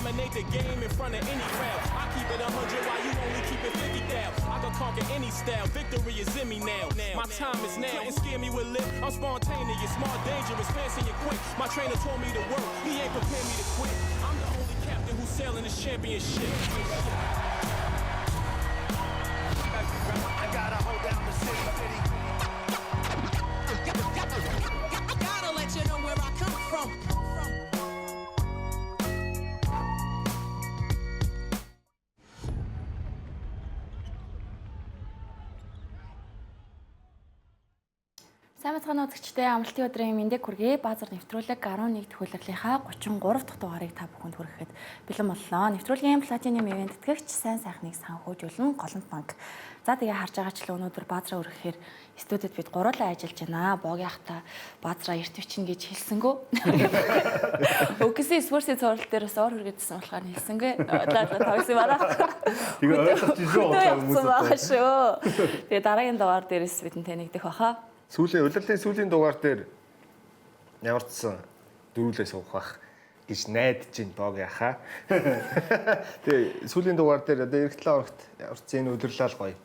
dominate the game in front of any crowd. I keep it 100 while you only keep it 50 down. I can conquer any style, victory is in me now. My time is now, and scare me with lip. I'm spontaneous, smart, dangerous, fancy and quick. My trainer told me to work, he ain't prepared me to quit. I'm the only captain who's sailing this championship. I gotta hold down the city. I gotta let you know where I come from. Сайн бацхан үзэгчдээ амралтын өдрийн мэндийг хүргэе. Баазар нэвтрүүлэг 11 дэх улирлынхаа 33 дахь дугаарыг та бүхэнд хүрэхэд бэлэн боллоо. Нэвтрүүлгийн платинум ивент тэтгэгч сайн сайхныг санхүүжүүлэн Голомт банк. За тэгээ харж байгаачлаа өнөөдөр баазраа өргөхээр студид бид гурлаа ажиллаж байна. Богиахта баазраа эрт бичин гэж хэлсэнгөө. Өксийн спортын цорол дээрээс ор хүргэжсэн болохоор хэлсэнгээ. Тавсан бараа. Тэгээ ойлгож ирсэн хүмүүс шүү. Тэгээ дараагийн дугаар дээрээс бид танигдах баха. Улирлын сүүлийн дугаар дээр ямарчсан дөрүүлээ суух бах гэж найдаж байна Богиаха. Тэгээ сүүлийн дугаар дээр одоо эргэтлээ орогт ямарчсан энэ удирлал гоё.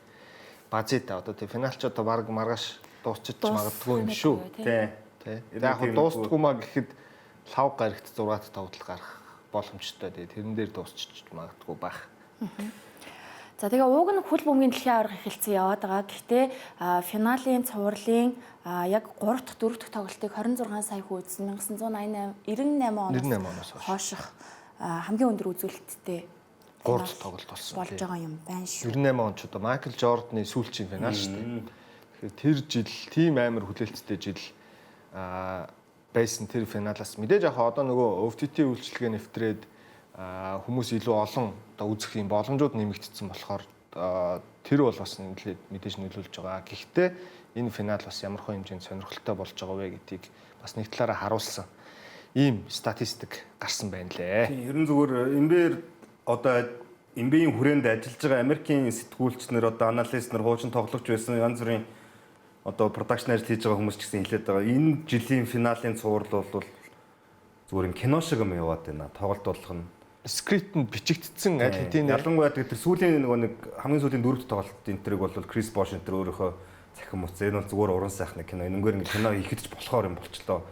Базита одоо тэг финалч одоо баг маргааш дуусчих магадгүй юм шүү. Тий. Яг дуустгүй маа гэхэд лав гарагт 6-5 тал гарах боломжтой. Тэгээ тэрэн дээр дуусчих магадгүй байх. За тэгээ ууг нь хөл бөмбөгийн дэлхийн аварга эхэлсэн яваад байгаа. Гэхдээ финалийн цувралын яг 3 дахь 4 дахь тоглолтыг 26 сая хүйдсэн 1998 оноос хойших хамгийн өндөр үзүүлэлттэй 3 дахь тоглолт болж байгаа юм байна шүү. 98 он ч одоо Майкл Жорданы сүүлчийн финал шүү дээ. Тэгэхээр тэр жил тийм амар хүлээлттэй жил байсан тэр финалаас мэдээж яг одоо нөгөө OTT үйлчилгээ нэвтрээд хүмүүс илүү олон одоо үзэх юм боломжууд нэмэгдсэн болохоор тэр бол бас мэдээж нөлөөлж байгаа. Гэхдээ энэ финал бас ямар хөө хэмжээнд сонирхолтой болж байгаа вэ гэдгийг бас нэг талаараа харуулсан ийм статистик гарсан байна лээ. Тийм, ерөн зүгээр эмбээр одоо эмбийн хүрээнд ажиллаж байгаа Америкийн сэтгүүлчнэр одоо аналист нар хуучин тоглогч байсан янз бүрийн одоо продакшн ажил хийж байгаа хүмүүс ч гэсэн хэлээд байгаа. Энэ жилийн финалийн цуврал бол зүгээр юм кино шиг юм яваад байна. Тоглолт болох нь скриптэнд бичигдсэн аль хэдийн ялангуяа тэр сүүлийн нэг хамгийн сүүлийн дөрөвд тоглолт энэ төрөг бол Крис Бош энэ төр өөрөөхөө цахим уц. Энэ бол зүгээр уран сайхны кино. Энэгээр ингэ кино хийхэд ч болохоор юм болчлоо.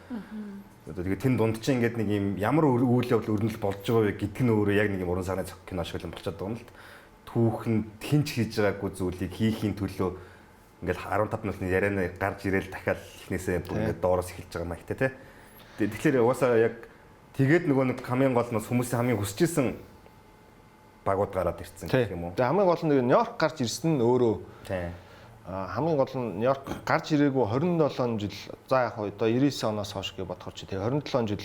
Тэгээ тэн дунд чинь ингээд нэг юм ямар үйл явдал өрнөл болж байгаа вэ гэдг нь өөрөө яг нэг юм уран сайхны кино шиг юм болчиход байгаа юм л. Түүхэнд хинч хийж байгаагүй зүйлийг хийхийн төлөө ингээд 15 минутын ярианы гарч ирээл дахиад эхнээсээ ингээд доороос эхэлж байгаа маягтай тий. Тэгэхээр угаасаа яг тэгээд нөгөө нэг хамгийн гол нь хүмүүсийн хамгийн хүсэж исэн багууд гараад ирсэн гэх юм уу. Тэгээ хамгийн гол нь Нью-Йорк гарч ирсэн нь өөрөө. Тийм. Хамгийн гол нь Нью-Йорк гарч ирээгүй 27 жил за яг одоо 99 оноос хойш гэж бодохоор чи тэгээ 27 жил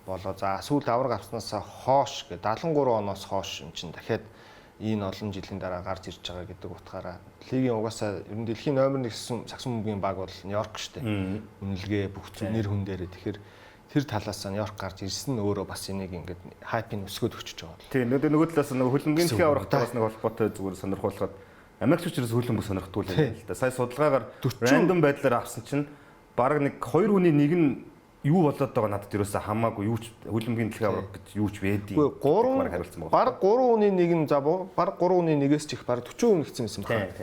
болоо. За сүүл авраг авснасаа хойш гэ 73 оноос хойш юм чин дахиад энэ олон жилийн дараа гарч ирж байгаа гэдэг утгаараа лигийн угаасаа ер нь дэлхийн номер 1 саксон бөмбөгийн баг бол Нью-Йорк шүү дээ. Үнэлгээ бүх зүйл нэр хүн дээрээ тэгэхээр тэр талаас нь Нью-Йорк гарч ирсэн нь өөрөө бас энийг ингээд хайпын өсгөөд өчөж байгаа. Тийм нөгөө талаас нэг хөлбөмбөгийн дэлхийн аврагтаас нэг холбоотой зүгээр сонирхуулгаад Америкчууд хөлбөмбөг сонирхдуулсан юм л да. Сая судалгаагаар рандом байдлаар авсан чинь баг нэг 2-1 нь юу болоод байгаа надад ерөөсөө хамаагүй юу ч хөлбөмбөгийн дэлхийн авраг гэж юу ч байдیں۔ Баг 3-1 нь за баг 3-1-ээс ч их баг 40% нэгсэн юм байна.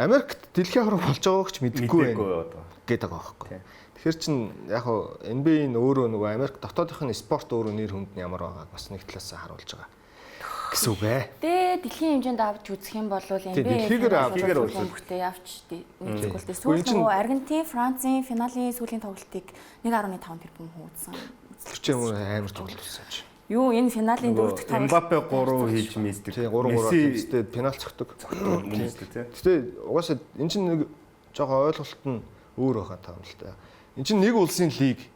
Америкт дэлхийн авраг болж байгааг ч мэдэхгүй байна гэдэг байгаа байхгүй. Тэгэхээр чин яг NBA нь өөрөө нөгөө Америк дотоодынхын спорт өөрөө нэр хүнд нь ямар байгааг бас нэг талаас харуулж байгаа гэсэн үг ээ. Тэ дэлхийн хэмжээнд авч үзэх юм бол NBA дэлхийгээр үзүүлэлттэй явч үзүүлэлттэй. Сүүл нөгөө Аргентин, Францын финалийн сүүлийн тоглолтыг 1.5 тэрбум хуудсан. Тэр чинь амар тоглолт болсон чи. Юу энэ финалийн дөрөвт тоглолт Мбаппе 3 хийж мисдэг. 3-3-тэй пенальт цогтөг. Гэтэ угаасаа эн чинь нэг жоохон ойлголт нь өөр байхаа таам л та. Эн чинь нэг улсын лиг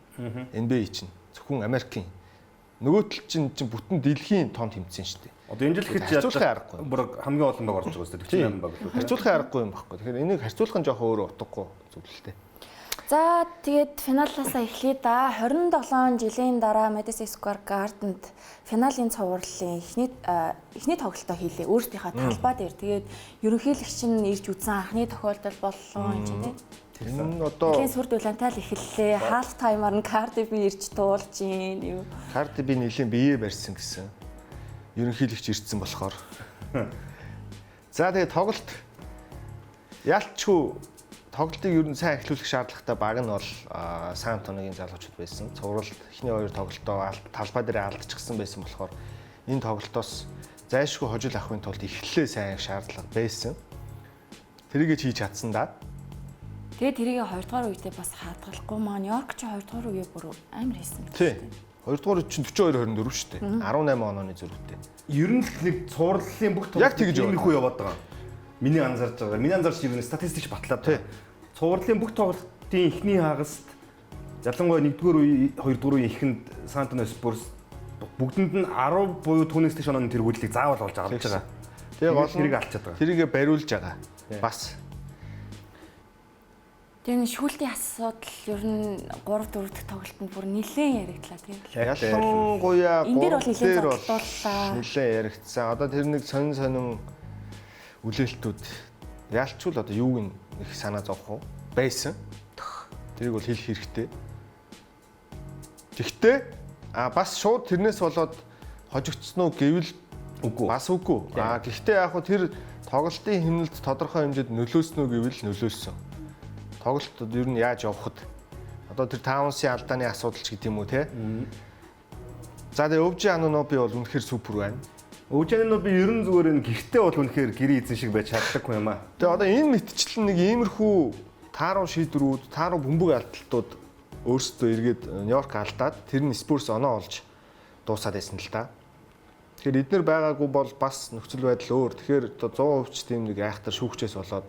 NBA чинь зөвхөн Америкийн нөгөө тал чинь бүтэн дэлхийн тоонд тэмцсэн шүү дээ. Одоо энэ жил хэд харьцуулахын аргагүй. Бүр хамгийн олон баг орж байгаа шүү дээ. 48 баг л. Харьцуулахын аргагүй юм баггүй. Тэгэхээр энийг харьцуулах нь жоохон өөрөө утгагүй зүйл л дээ. За тэгээд финалаасаа эхлэе да. 27 жилийн дараа Madison Square Garden-д финалийн цувралын эхний тоглолтоо хийлээ. Өөрсдийнхээ талбай дээр. Тэгээд ерөнхийлөгч нь ирж үзсэн анхны тохиолдол боллоо юм чинь тийм. Тэр нь одоо сүр дулаантай л эхэллээ. Half time-аар нь Cardi B ирж дуулж юм. Cardi B нэлийн биеэ барьсан гэсэн. ерөнхийлөгч ирсэн болохоор. За тэгээ тоглолт ялчгүй тоглолтыг ер нь сайн эхлүүлэх шаардлагатай баг нь бол Саутгемптоны залуучууд байсан. Цувралд эхний 2 тоглолтоо талбай дээр алдчихсан байсан болохоор энэ тоглолтоос зайлшгүй хожил авахын тулд эхлэлээ сайн шаардлага байсан. Тэрийгээ хийж чадсан да. Тэгээд тэрийг 2 дугаар үедээ бас хадгалахгүй маань Нью-Йорк ч 2 дугаар үеэ бүр амар хийсэн. Тий. 2 дугаар үед чинь 42-24 шүү дээ. 18 онооны зөрүүтэй. Ер нь л нэг цуурлалын бүх Яг тэгж иймэрхүү яваад байгаа. Миний анзаарч байгаа. Миний анзаарч ер нь статистикч батлаад байна. Цуурлалын бүх тоглолтын эхний хагаст ялангуяа 1-р үе, 2-р үе ихэнд Сан Антонио Спурс бүгдэнд нь 10 буюу түүнээс дэш онооны тэргүүлийг заавал олж авч байгаа. Тэгээ гол тэрийг алчаад байгаа. Тэрийгээ бариулж байгаа. Бас Тэгээ шүүлтийн асуудал ер нь 3-4 дахь тоглолтод бүр нэлээд яриагдлаа тийм. ялангуяа Энэ дээр бол гол дээр бол зогтлууллаа. нэлээд яригдсан. Одоо тэр нэг сонин үлээлтүүд ялчгүй одоо юуг нь их санаа зовх уу байсан. Тэрийг бол хэлэх хэрэгтэй. Гэхдээ бас шууд тэрнээс болоод хожигдсон уу гэвэл үгүй. Бас үгүй. Гэхдээ яг хөө тэр тоглолтын хэмнэлд тодорхой хэмжээнд нөлөөснө үү гэвэл нөлөөсөн. Тоглолтод ер нь яаж явахад одоо тэр Таунсын алдааны асуудал ч гэдэг юм уу те. За тэгээ Өвжи Ануноби бол үнэхээр супер байна. Өвжи Ануноби ер нь зүгээр энэ гихтээ бол үнэхээр гэрээ эзэн шиг байж чаддаггүй юм аа. Тэгээ одоо энэ мэтчлэн нэг иймэрхүү тааруу шийдвэрүүд, тааруу бөмбөг алдалтууд өөрсдөө эргээд Нью-Йорк алдаад тэр нь Спурс оноо олж дуусаад байсан л да. Тэгэхээр эднэр байгаагүй бол бас нөхцөл байдал өөр. Тэгэхээр одоо 100% ч тийм нэг айхтар шүүгчээс болоод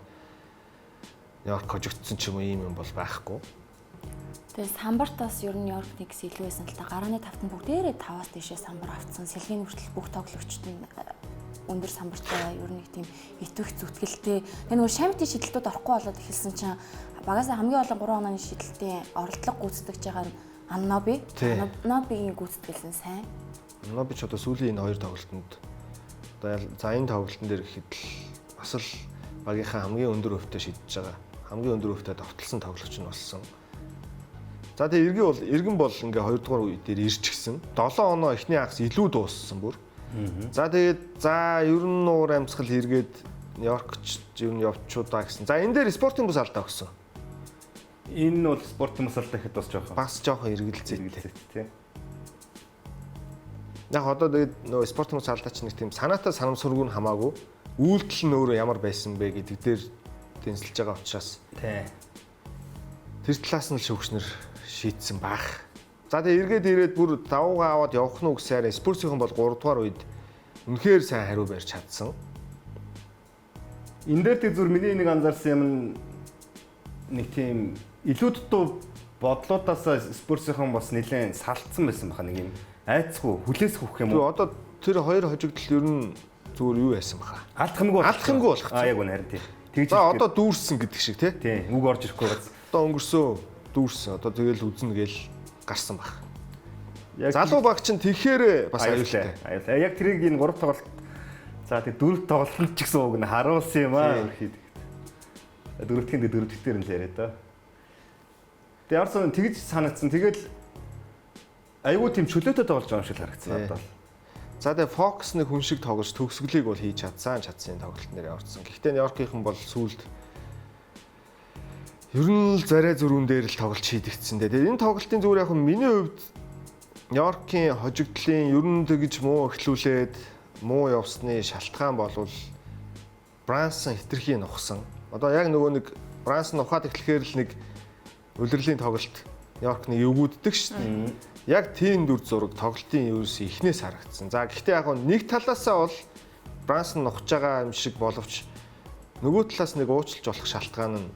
Нью-Йорк хожигдсон ч юм уу ийм юм бол байхгүй. Тэгээд самбартаас ер нь Нью-Йорк нэгс илүү байсан л та. Гарааны тавтан бүгдээрээ 5-аас дээшээ самбар авцсан. Сэлгийн хүртэл бүх тоглогчид нь өндөр самбартай ер нь нэг тийм итвэх зүтгэлтэй. Тэгээ нөгөө шамтын шидэлтүүд орохгүй болоод эхэлсэн чинь багасаа хамгийн олон 3 онооны шидэлтийн оролдлого гүйцэтгэж байгаа нь Аннобигийн гүйцэтгэлсэн сайн. Анноби ч одоо сүүлийн энэ 2 тоглолтод одоо за энэ тоглолтын дээр гэхэд л бас л багийнхаа хамгийн өндөр өвтө шидэж байгаа. Хамгийн өндөр өвтөд давталсан тоглогч нь болсон. За тэгээ эргэн бол ингээ 2 дугаар үе дээр ирчихсэн. 7 оноо эхний хагас илүү дууссан бүр. За тэгээд ер нь уур амьсгал эргээд Нью-Йоркч ер нь явчудаа гэсэн. За энэ дээр спортын бус алдаа өгсөн. Энэ бол спортын бус алдаа гэхэд бас жоохон эргэлзээ тий. Яг одоо тэгээд нөгөө спортын бус алдаа ч нэг тийм санаатай санамсаргүй нь хамаагүй үйлдэл нь өөрөө ямар байсан бэ гэдэг дээр тэнцэлж байгаа учраас тий. Тэр талаас нь л шүүгчнэр шийдсэн баг. За тэгээ ирээд бүр давуугаа аваад явах нь үгсээр Спурсийн бол 3 дугаар үед үнэхээр сайн хариу барьж чадсан. Энэ дээр тэг зүр миний нэг анзаарсан юм нэг тийм илүү дутуу бодлуудаас Спурсийн бас нэлээд салтсан байсан баха нэг юм айцгүй хүлээсэх хөх юм уу? Одоо тэр хоёр хожигдол ер нь зүгээр юу байсан баха? Алдахымгүй болох. Яг үнэ харин тийм. Тэгж за одоо дүүрсэн гэдэг шиг тий. Тийм. Үг орж ирэхгүй бас. Одоо өнгөрсөн дүүрсэн. Одоо тэгэл үзнэ гээл гарсан баг. Залуу баг чинь тэгэхээр бас аюултай. Яг тэрийг энэ 3 тоглолт за тэг 4 тоглолтод ч гэсэн үг нь харуулсан юм аа. Дөрөвдгийн дөрөвдөлтээр нь л яриа да. Тэгээ Арсен тэгж санагдсан. Тэгэл айгүй тийм чөлөөтэй тоглож байгаа юм шиг харагдсан надад. За тэгээ Fox нэг хүн шиг тоглож төгсгөлийг бол хийж чадсан тоглолт нэр явуулсан. Гэхдээ Нью-Йоркийнхан бол сүүлд ер нь л зарай зөрүүн дээр л тоглож шийдэгдсэн. Тэгээ энэ тоглолтын зүгээр яг миний хувьд Нью-Йоркийн хожигдлын ер нь тэгж муу эхлүүлээд муу явсны шалтгаан болвол Брансон хитрхи нухсан. Одоо яг нөгөө нэг Брансон ухаад эхлэхээр л нэг улирлын тоглолт Нью-Йорк нэг эвгүүддэг шүү дээ. Яг тийм дүр зураг тоглолтын ерөөс эхнээс харагдсан. За гэхдээ яг нэг талаасаа бол Брансон нухаж байгаа юм шиг боловч нөгөө талаас нэг уучлж болох шалтгаан нь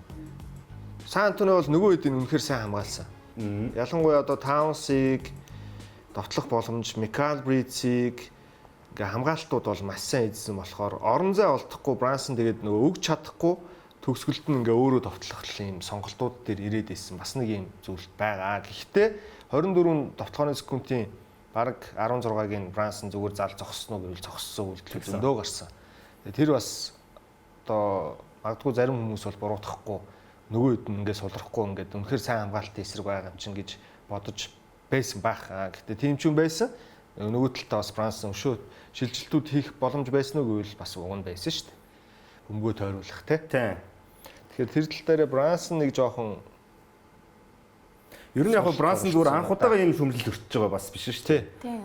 Сан Антонио бол нөгөө хэдийн үнэхээр сайн хамгаалсан. Ялангуяа одоо Таунсыг довтлох боломж, Микал Брицийг ингээ хамгаалтууд бол маш сайн эзсэн болохоор орон зай олдохгүй Брансон тэгээд нөгөө өгч чадахгүй төгсгөлд нь ингээ өөрөө довтлох юм сонголтууд дээр ирээд ирсэн бас нэг юм зүйл байгаа. Гэхдээ 24 довтлооны секундын бараг 16-гийн Брансон зүгээр зал зогссноо гэвэл зогссон үйлдэл зөндөө гарсан. Тэр бас одоо магадгүй зарим хүмүүс бол буруутгахгүй нөгөө хэд нь ингээ сулрахгүй ингээд үнэхээр сайн хамгаалтын эсрэг байгаа юм чинь гэж бодож байсан байх. Гэхдээ тийм ч юм байсан. Нөгөө талдаа бас Брансон өшөө шилжилтүүд хийх боломж байсан уу гэвэл бас уг нь байсан шүү дээ. Бөмбөгөө тойруулах тий. Тэгэхээр тэр тал дээр Брансон нэг жоохон ер нь яг Брансон зүгээр анх удаага ийм шүмжил өртөж байгаа бас биш шүү дээ.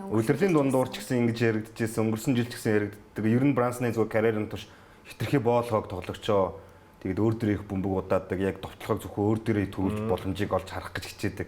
Улирлын дундуур ч гэсэн ингэж яригдчихсэн, өнгөрсөн жил ч гэсэн яригддаг. Ер нь Брансны зүгээр карьерын турш хитрхи боолгоог тоглогчоо тэгээд өөр дөрөө их бөмбөг удаадаг, яг товтлохыг зөвхөн өөр дөрөө төрүүлж боломжийг олж харах гэж хичээдэг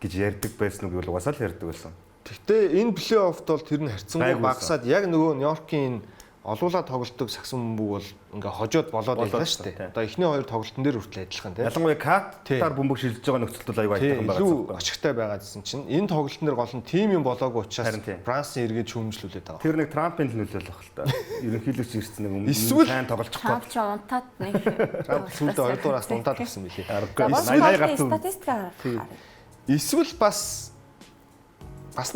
гэж ярьдаг байсан уу гэвэл угаасаа л ярьдаг байсан. Гэхдээ энэ плей-оффт бол тэр нь харьцангуй багасаад яг нөгөө Нью-Йоркийн олуулаа тоглолтог сагсан бөмбөг бол ингээ хожоод болоод байлаа шүү дээ. Одоо эхний хоёр тоглолтын дээр хүртэл адилхан тийм. Ялангуяа Катар бөмбөг шилжиж байгаа нөхцөлд бол аюу айтайхан байгаа. Илүү ашигтай байгаа гэсэн чинь энэ тоглолтын дээр гол нь тим юм болоогүй учраас Брансын эргээд шүүмжлүүлээд байгаа. Тэр нэг Трампын нөлөөлөл баг л та. Ерөнхийлөгч ирсэн нэг өмнө сайн тоглолцох Трамп ч унтаад нэг Трамп сүүлдээ 2 дугаараас унтаад гисэн билээ. 80 гарсан. Статистик. Эсвэл бас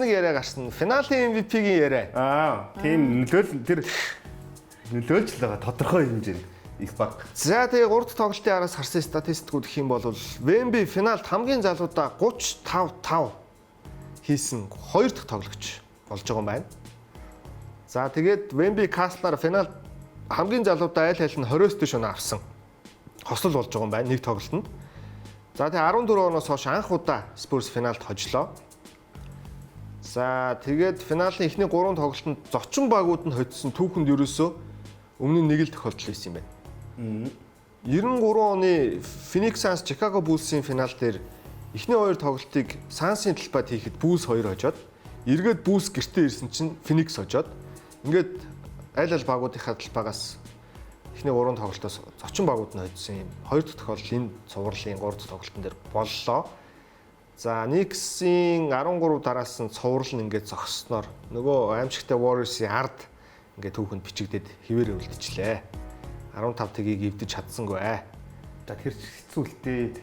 нэг яриа гарсан. Финалийн MVP-гийн яриа. Тийм нөлөөлж л байгаа тодорхой хэмжээнд их баг. За тэгээ 3 дахь тоглолтын араас харсан статистикүүд гэх юм бол Вемби финалд хамгийн залуудаа 35 хийсэн 2 дахь тоглогч болж байгаа юм байна. За тэгээд Вемби Каслаар финалд хамгийн залуудаа аль аль нь 20-с дээш оноо авсан хослол болж байгаа юм байна нэг тоглолтод. За тэгээ 14 оноос хойш анх удаа Spurs финалд хожлоо. За тэгээд финалийн эхний 3 тоглолтод зочин багууд нь хоцсон түүхэнд ерөөсөө өмнө нь нэг л тохиолдол байсан юм байна. 93 оны Phoenix Suns Chicago Bulls-ийн финал дээр эхний 2 тоглолтыг Suns-ийн талбайд хийхэд Bulls 2 хожоод эргээд Bulls гэртээ ирсэн чинь Phoenix хожоод ингээд аль аль багуудынхаа талбайгаас эхний 3 тоглолтоос зочин багууд нь хоцсон юм. 2 дахь тохиолдол энэ цувралын 3 дахь тоглолтын дээр боллоо. За Knicks-ийн 13 дараас нь цуврал нь ингээд зогссноор нөгөө аимшигтай Warriors-ийн ард ингээд түүхэнд бичигдээд хിവэр үлдчихлээ. 15 тгийг эвдэж чадсангүй. За тэр хэцүүлтэй.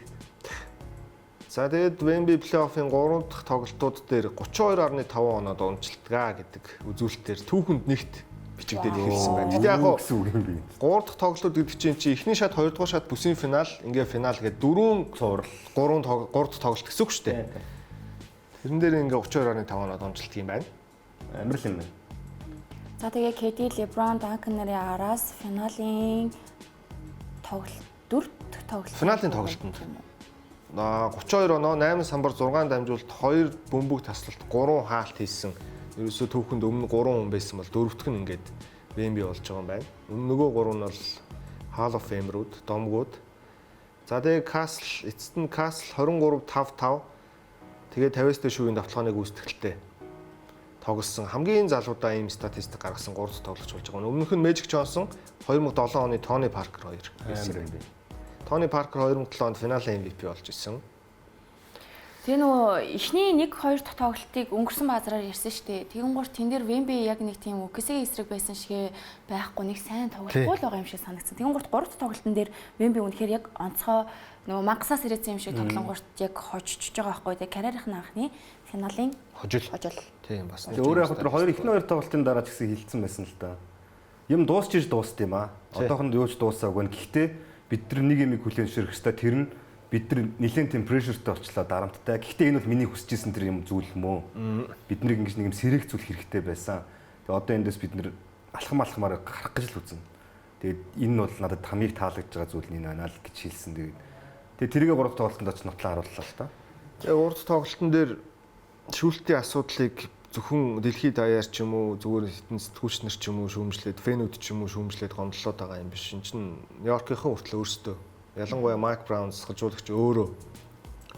За тэгээд Wembley плей-оффын 3 дахь тоглолтууд дээр 32.5 оноод унчилтгаа гэдэг үзүүлэлтээр түүхэнд нэгт бичигдээд эхэлсэн байна. Тэгтээ яг гэсэн үг юм би. 3 дахь тоглолтууд гэдэг чинь эхний шат, 2 дугаар шат, бүсийн финал, ингээ финал гэдэг 4 цуврал, 3 дахь тоглолт гэсэн үг шүү дээ. Тэрэн дээр ингээ 32.5 оноод унчилт юм байна. Амар л юм байна. За тэгээ KD, LeBron, Duncan нарын араас финалийн тоглолт 4 дахь тоглолт. Финалийн тоглолтод 32 оноо 8 самбар 6 дамжуулалт 2 бөмбөг таслалт 3 хаалт хийсэн. Ерөөсөө түүхэнд өмнө 3 хүн байсан бол дөрөвтг нь ингээд Wemby болж байгаа юм байна. Нөгөө 3 нь бол Hall of Fame-рууд, домгууд. За тэгээ Castle, эцэст нь Castle 23-5-5. Тэгээ 50-с дээш шүүгийн давталгааны гүйцэтгэлтэй тоглосон хамгийн залуудаа ийм статистик гаргасан 3 дахь тоглогч болж байгаа. Өмнөх нь Magic Johnson 2007 оны Tony Parker 2 байсан. Tony Parker 2007 онд финалийн MVP болж исэн. Тэгээ нөгөө эхний 1-2 дахь тоглолтыг өнгөрсөн базараар ярьсан шүү дээ. Тэгэн гур тэн дээр Wemby яг нэг тийм үксийн эсрэг байсан шигэ байхгүй нэг сайн тоглохгүй л байгаа юм шиг санагдсан. Тэгэн гурт 3 дахь тоглолтын дээр Wemby үнэхээр яг онцгой нөгөө мангасаас ирээсэн юм шиг тоглонгорт яг хожиж байгаа байхгүй. Тэгээ карьерийн анхны финалийн хожил. Тийм бас. Өөрөө яг тэр эхний 2 тоглолтын дараа ч гэсэн хилцсэн байсан л да. Юм дуусч дуусд юм аа. Одоохонд юу ч дуусаагүй. Гэхдээ бид нар нэг юм хүлээн зөвшөөрөх хэрэгтэй. Тэр нь бид нар нэлээд тийм прешертэй болчлоо дарамттай. Гэхдээ энэ бол миний хүсэж исэн тэр юм зүйл мөө. Бид нэг ингэж нэг юм сэрэг зүйл хэрэгтэй байсан. Тэгээ одоо эндээс бид нар алхамаар гарах гэж л үзнэ. Тэгээд энэ бол надад хамгийн таалагдж байгаа зүйл нь байна л гэж хэлсэн. Тэгээд тэрийг 3 дахь тоглолтод ч нотлон харууллаа л та. Тэгээ 3 дахь тоглолтын дээр шүүлтийн асуудлыг зөвхөн дэлхийд даяар ч юм уу зүгээр хитэн сэтгүүлч нар ч юм уу шүүмжлээд фэнүүд ч юм уу шүүмжлээд гомдлоод байгаа юм биш. Энд чинь Нью-Йоркийнхан хүртэл өөрсдөө ялангуяа Майк Браун засгалжуулагч өөрөө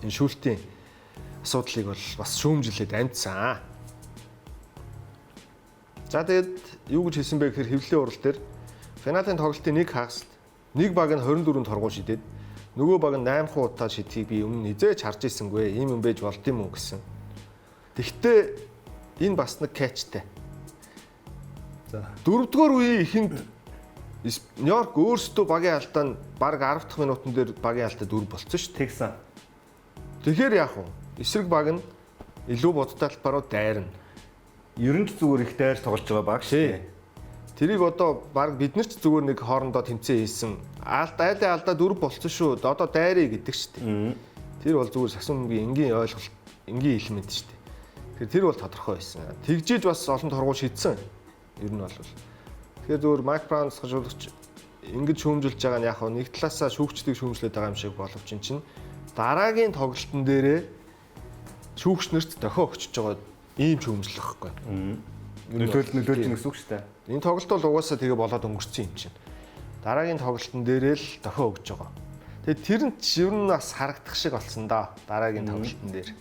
энэ шүүлтийн асуудлыг бол бас шүүмжлээд амжсан. За тэгээд юу гэж хэлсэн бэ гэхээр хэвлэлийн урал дээр финалийн тоглолтын нэг хагаст нэг баг нь 24 торгуул шидэд нөгөө баг нь 8 удаа шидхийг би өмнө хизээж харж ирсэнгүй. Ийм юм байж болд юм уу гэсэн. Тэгвэл энэ бас нэг catchтэй. За 4-р үеийн эхэнд Нью-Йорк өөрсдөө багийн алдаа нь баг 10 дахь минутын дээр багийн алдаа 4 болцсон шүү. Тэгсэн. Тэгэхээр яах вэ? Эсрэг баг нь илүү бодтой талбарууд дайрна. Ер нь ч зүгээр их дайрч тоглож байгаа баг шүү. Тэрийг одоо баг бид нар ч зүгээр нэг хоорондоо тэмцээн хийсэн. Айлаа алдаа 4 болцсон шүү. Одоо дайрыг гэдэг шүү дээ. Тэр бол зүгээр сагсан бөмбөгийн энгийн ойлголт, энгийн элемент шүү дээ. Тэгэхээр тэр бол тодорхой байсан. Тэгжиж бас олон торгуул шийдсэн. Ер нь бол. Тэгэхээр зөвхөн Майк Браун засгажуулагч ингэж шүүмжилж байгаа нь яг нэг талаасаа шүүгчдийг шүүмжлээд байгаа юм шиг боловч чинь дараагийн тоглолтын дээрээ шүүгч нарт дохио өгчөж байгаа ийм шүүмжлэх байхгүй. Нөлөөлж гэсэн үг шүү дээ. Энэ тоглолт бол угаасаа тэгээ болоод өнгөрсөн юм чинь. Дараагийн тоглолтын дээрээ л дохио өгж байгаа. Тэгээ тэр нь ер нь бас харагдах шиг болсон да. Дараагийн тоглолтын дээр.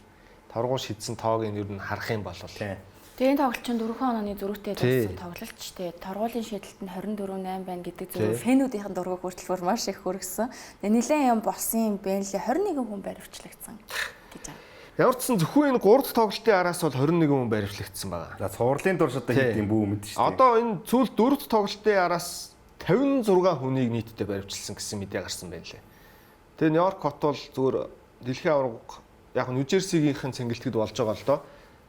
Торгуул шидсэн тоог нь ер нь харах юм бол. Тэгээ энэ тоглолт чинь 4 онооны зөрүүтэй дууссан тоглолт ч тийм. Торгуулийн шийдэлт нь 24-8 байна гэдэг зөв фэнүүдийн дургуй хүртэл маш их хүргэсэн. Тэгээ нэлээд юм болсон юм байна лээ. 21 хүн баривчлагдсан гэж байна. Ямар ч сан зөвхөн энэ 3 дахь тоглолтын араас бол 21 хүн баривчлагдсан байгаа. За цувралын дурш одоо хэд юм бүү мэд шүү дээ. Одоо энэ сүүл 4 дахь тоглолтын араас 56 хүнийг нийтдээ баривчилсан гэсэн мэдээ гарсан байна лээ. Тэгээ Нью-Йорк хот бол зүгээр дэлхийн аварга яг нь Нью-Жерсигийнхэн цэнгэлтгэд болж байгаа л доо.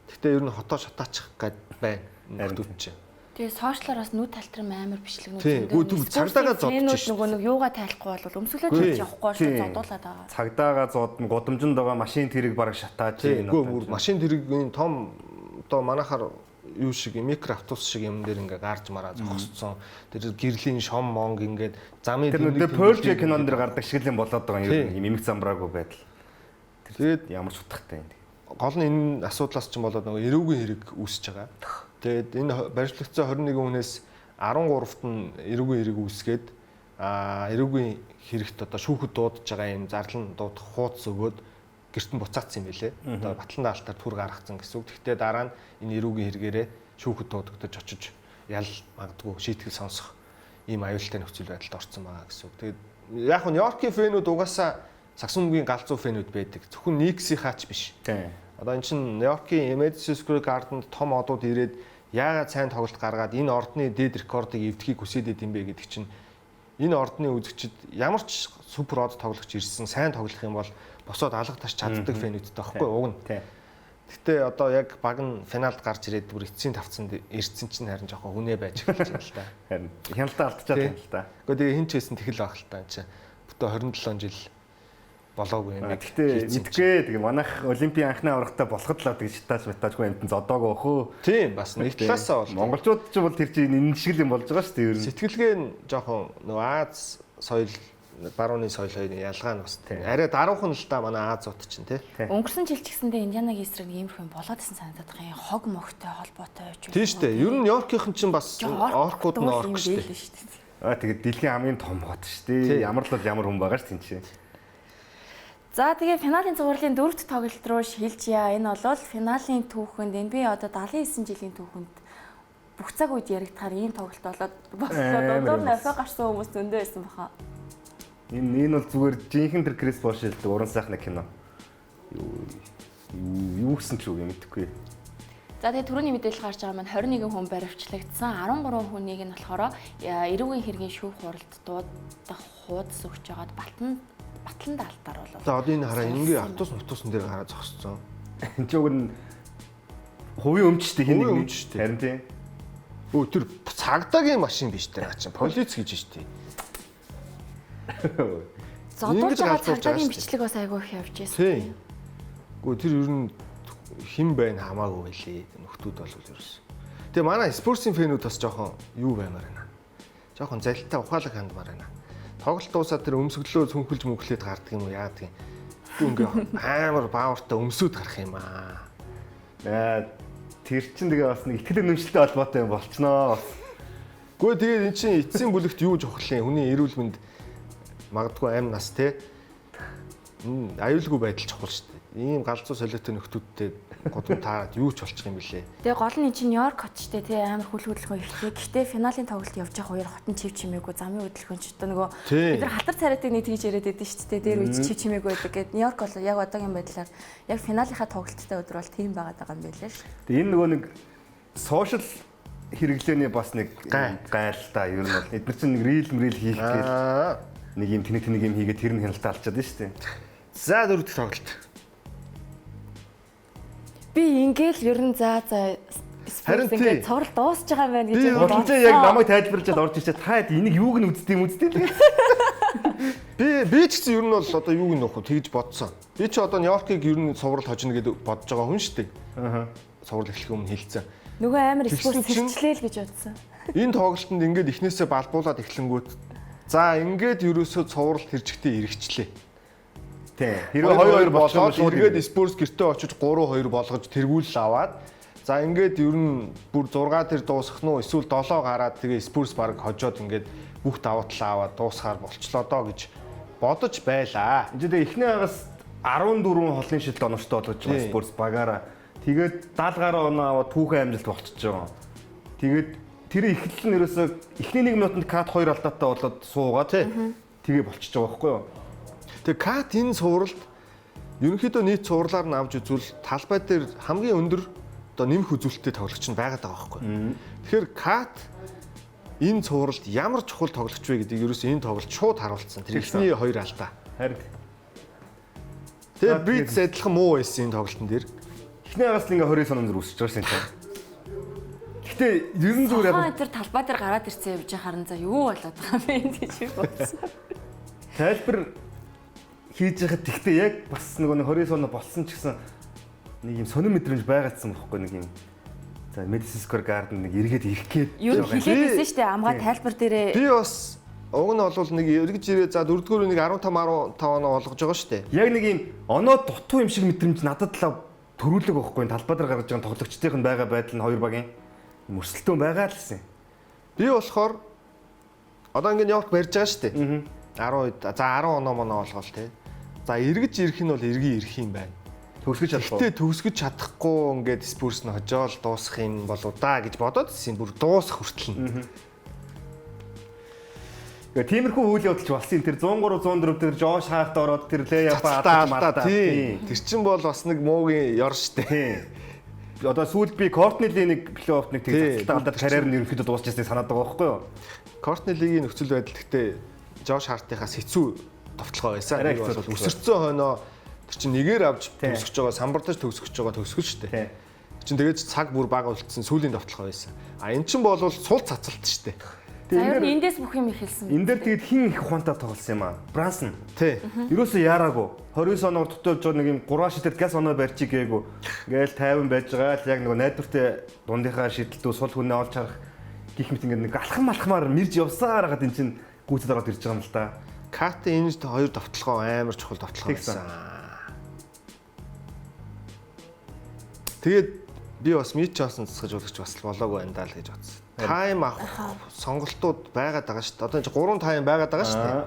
Гэхдээ ер нь хотоо шатаачих гээд байна. Нөхдөд чинь. Тэгээ сошиалараас нүд талтрам амар бичлэгнүүд зөндөө. Цагдаагаа зодчих. Нөгөө юугаа тайлахгүй бол өмсгөлөө явахгүй шүү зодуулаад байгаа. Цагдаагаа зодно, годомжинд байгаа машин тэрэг бараг шатааж байна. Үгүй машин тэрэг том одоо манайхаар юу шиг микроавтобус шиг юм дээр ингээ гарч мараа зогсцсон. Тэр гэрлийн шом монг ингээд замын тэр Porsche кинон дэр гардаг шиг л юм болоод байгаа юм. Ийм эмэг замбраагүй байдал. Тэгээд ямар ч утгатай юм. Гол нь энэ асуудлаас ч болоод нөгөө эрүүгийн хэрэг үүсэж байгаа. Тэгээд энэ баримтлагдсан 21 хүнээс 13-т нь эрүүгийн хэрэг үүсгээд эрүүгийн хэрэгт одоо шүүхэд дуудаж байгаа юм зарлан дуудах хуудас өгөөд гэрт нь буцаацсан юм билэ. Одоо батлан даалтаар түр гаргацсан гэсэн үг. Гэхдээ дараа нь энэ эрүүгийн хэрэгээрээ шүүхэд дуудагдаж очиж ял магадгүй шийтгэл сонсох ийм аюултай нөхцөл байдалд орсон байгаа гэсэн үг. Тэгээд яг нь Нью-Йоркийн фэнүүд угаасаа Саксумгийн галзуу фэнүүд байдаг. Зөвхөн Никсийнхаа ч биш. Одоо эн чинь Нью-Йоркийн Madison Square Garden-д том одууд ирээд яагаад сайн тоглолт гаргаад энэ ордны дээд рекордыг эвдэхийг хүсээд идэм бэ гэдэг чинь энэ ордны үзэгчид ямар ч супер од тоглогч ирсэн сайн тоглох юм бол босоод алга таш чаддаг фэнүүдтэй байхгүй уг нь. Гэтэ одоо яг баг нь финалд гарч ирээд бүр эцсийн тавцанд ирсэн чинь харин жоохон хүнээ байж эхэлж байна л да. Харин хяналтаа алдчихад байна л да. Гэхдээ тэгээ хин ч байсан тэгэл байх л та энэ чинь. Бүтэ 27 жил болоогүй юм. Гэхдээ мэдгүй тэгээ манайх Олимпийн анхны аврагтаа болоход л гэж шатааж метаажгүй юмтан зодоогоо хөө. Тийм бас нэг талаасаа бол монголчууд ч бол тэр чинь энэ шиг юм болж байгаа шүү дээ ер нь. Сэтгэлгээ нь жоохон нөгөө Аз соёл барууны соёл хоёрын ялгаа нь бас тийм. Арай даруухан л да манай Азууд чинь тий. Өнгөрсөн жил ч гэсэндээ Индианаг эсрэг иймэрхүү юм болоод исэн санагдаад байгаа юм. Хог могтой холбоотой байж. Тийм шүү дээ. Ер нь Нью-Йоркийнхэн чинь бас оркууд нь орк шүү дээ. Тэгээд дэлхийн хамгийн том хот шүү дээ. Ямар л бол ямар хүн байгаа шүү тийм чинь. За тэгээ финалийн цувралын 4-р тоглолт руу шилжье. Энэ бол финалийн түүхэнд NBA одоо 79 жилийн түүхэнд бүх цаг үед яригдахаар ийм тоглолт болоод дундуур нь офио гарсан хүмүүс зөндөө байсан баха. Энэ бол зүгээр жинхэнэ тэр Крис Бош хэлдэг уран сайхны кино. Юу гэсэн ч үг юм мэдэхгүй. За тэгээ түрүүний мэдээлэл гарч байгаа маань 21 хүн баривчлагдсан. 13 хүнийг нь болохоор эрүүгийн хэргийн шүүх хуралд дуудах хуудас өгч байгаад батлан даалтаар болов. За одоо энэ хараа ингээ автобус дээр гараа зогссон. Энд ч уг нь хувийн өмчтэй хин нэг өмчтэй. Харин тийм. Өө тэр цагдаагийн машин биш тэр чинь полиц гэж штий. Зодуулж байгаа цагдаагийн бичлэг бас айгүй их явж байсан. Тийм. Гэхдээ тэр ер нь хэн байна хамаагүй байлээ. Нөхдүүд бол ерөөс. Тэгээ манай спортсын фэнүүд бас жоохон юу баймаар байна. Жоохон залтай ухаалаг хандмаар байна. Тоглолт дуусаад тэр өмсгөлөө цүнхэлж мөнхлээд гардаг юм уу яадаг юм. Ингээ амар баавартай өмсөд гарах юм аа. Тэр чин тэгээ бас нэг ихтгэл өнөмшлөлтэй холбоотой юм болчихноо. Гэхдээ тэгээд эн чинь эцсийн бүлэгт юу жохлын хүний эрүүл мэнд магадгүй амь нас те аюулгүй байдал чухал шүү дээ. Ийм галзуу солиотой нөхдүүдтэй годом таарад юу ч болчих юм бэлээ. Тэгээ гол нь чинь Нью-Йорк хот ч те амар хүл хөдөлгөөн ихтэй. Гэхдээ финалийн тоглолт явж байгаа хоёр хотын чив чимээгүй замын хөдөлгөөн ч одоо нөгөө бид нар хатар царайтай нэг тэгж яриад байдсан шүү дээ. Дээр үеч чив чимээгүй байдаг гэд Нью-Йорк бол яг одоогийн байдлаар яг финалынхаа тоглолттой өдөр бол тийм байгаад байгаа юм байлээ шүү. Тэгээ энэ нөгөө нэг сошиал хэрэглээний бас нэг гайл та ер нь бол эдгээр чинь нэг рил хийх гээд нэг юм тэнэг юм хийгээд тэр нь хяналтаа алчаад байна шүү дээ. За 4 дахь тоглолт. Би ингээл ер нь за спорт ингээд цоврал дуусж байгаа юм байна гэж бодлоо яг намайг тайлбарлаж орж ирчээ та энийг юуг нь үздэм би ч гэсэн ер нь бол одоо юуг нь нөх тэгж бодсон. Би ч одоо Нью-Йоркийг ер нь цоврал хожно гэдээ бодож байгаа хүн шүү дээ. цуврал эхлэх өмнө хэлсэн. Нөгөө амар Тэгсэн спорт чинь- хэрэгчлээ л гэж бодсон. Энэ тоглолтод ингээд эхнээсээ балбуулаад эхлэнгүүт за ингээд ерөөсөө цуврал хэржигтэй эргэжлээ. Тийм. Хэрвээ 2-2 болоод эргээд Спurs гэртээ очиж 3-2 болгож тэргүүлэл аваад за ингээд ер нь бүр 6 тэр дуусах нь уу эсвэл 7 гараад тэгээ Spurs баг хожоод ингээд бүх давуу талаа аваад дуусахаар болчлоо доо гэж бодож байлаа. Энд эхний агаас 14 холын шидэл оновчтой болгож байгаа Spurs багаараа. Тэгээд 70 гаруй оноо аваад түүхэн амжилт болчихж байгаа. Тэгээд тэр эхлэл нь ерөөсөө эхний 1 минутанд кат 2 алдаатай болоод суугаад тэгээ болчихж байгаа байхгүй юу? Тэгээ кат энэ цувралд ерөнхийдөө нийт цувралаар нь авч үзвэл талбай дээр хамгийн өндөр одоо нэмэх үзүүлэлттэй тоглогч нь байгаад байгаа байхгүй. Тэгэхээр кат энэ цувралд ямар чухал тоглогч вэ гэдгийг ерөөсөө энэ тоглолт шууд харуулсан. Тэр эхний 2 алдаа. Харин Тэгээ Бриц адилхан муу байсан энэ тоглолтын дээр. эхний агаас л ингээ 20 сонон зэр үсэж байгаа юм. Гэхдээ ер нь зүгээр яг Тэр талбай дээр гараад ирсэн явж харан за юу болоод байгаа юм бэ гэж бодсон. тайлбар хийж байхад тэгтээ яг бас нөгөө 20 соноо болсон ч гэсэн нэг юм сонир мэдрэмж байгаадсан байхгүй нэг юм. За Madison Square Garden нэг эргээд ирэх гээд Юу хэлээд байсан шүү дээ амгаа тайлбар дээрээ. Би бас уг нь бол нэг эргэж ирээ за 4-р үнийг 15 оноо болгож байгаа шүү дээ. яг нэг юм оноо дутуу юм шиг мэдрэмж надад л төрүүлэг байхгүй талбай дээр гаргаж байгаа тоглогчдын нь байгаа байдал нь хоёр багийн мөрсөлтөө байгаа л гэсэн. Би болохоор одоо ингэ Нью-Йорк барьж байгаа шүү дээ. 10 за 10 оноо моноо болгоол те. За эргэж ирэх нь бол эргэн ирэх юм байна. Төгсгөж чадахгүй. Гэтэ төгсгөж чадахгүй ингээд Спурс нь хожоол дуусах юм болоо да гэж бодоод ирсэн. Бүр дуусах хүртэл нь. Тэгээ тиймэрхүү үйл явдал ч болсон. Тэр 103 104 тэр Жош Хаахт ороод тэр Леяпа Алдаа тий. Тэр чин бол бас нэг муугийн ёр штэ. Одоо сүүлд би Кортни Линийг плей-офф нэг тэг цацалтаа алдаад карьер нь ерөнхийдөө дуусчихсан санаад байгаа байхгүй юу? Кортни Лигийн нөхцөл байдал гэхдээ Жош Хартынхаас хэцүү товтлогоо байсан. Арай Нэг хэцүү бол өсөрцөн хойноо тэр чин нэгээр авч төгсөж байгаа, самбардаж төгсөж байгаа төгсгөл штэ. Тий. Чин тэгээд цаг бүр бага үлдсэн сүүлийн товтлогоо байсан. А эн чин бол сул цацалт штэ. За ер нь эндээс бүх юм ихэлсэн. Энэ дээр тэгээд хин их ухаантай тоглосон юм аа. Брансон. Тий. Ерөөсөө яараагүй. 29 оноор дутуулж байгаа нэг юм 3 шидэд газ оноо барьчих гээгүй. Ингээл 50 байж байгаа л яг нөгөө найдвартай дундынхаа шидэлтүү сул хүнээ олж харах гих мэт ингээд нэг алхам алхмаар мэрж явсаар хагаад эн чин гүйцэд ороод ирж байгаа юм л та. Кат энэ хоёр товтлогоо амар чухал товтлогоо байсан. Тэгээд би бас Мич Джонсон засгаж өгч бас болоогүй байна даа л гэж бодсон. Тайм авах сонголтууд байгаад байгаа шүү дээ. Одоо энэ 3 тайм байгаад байгаа шүү дээ.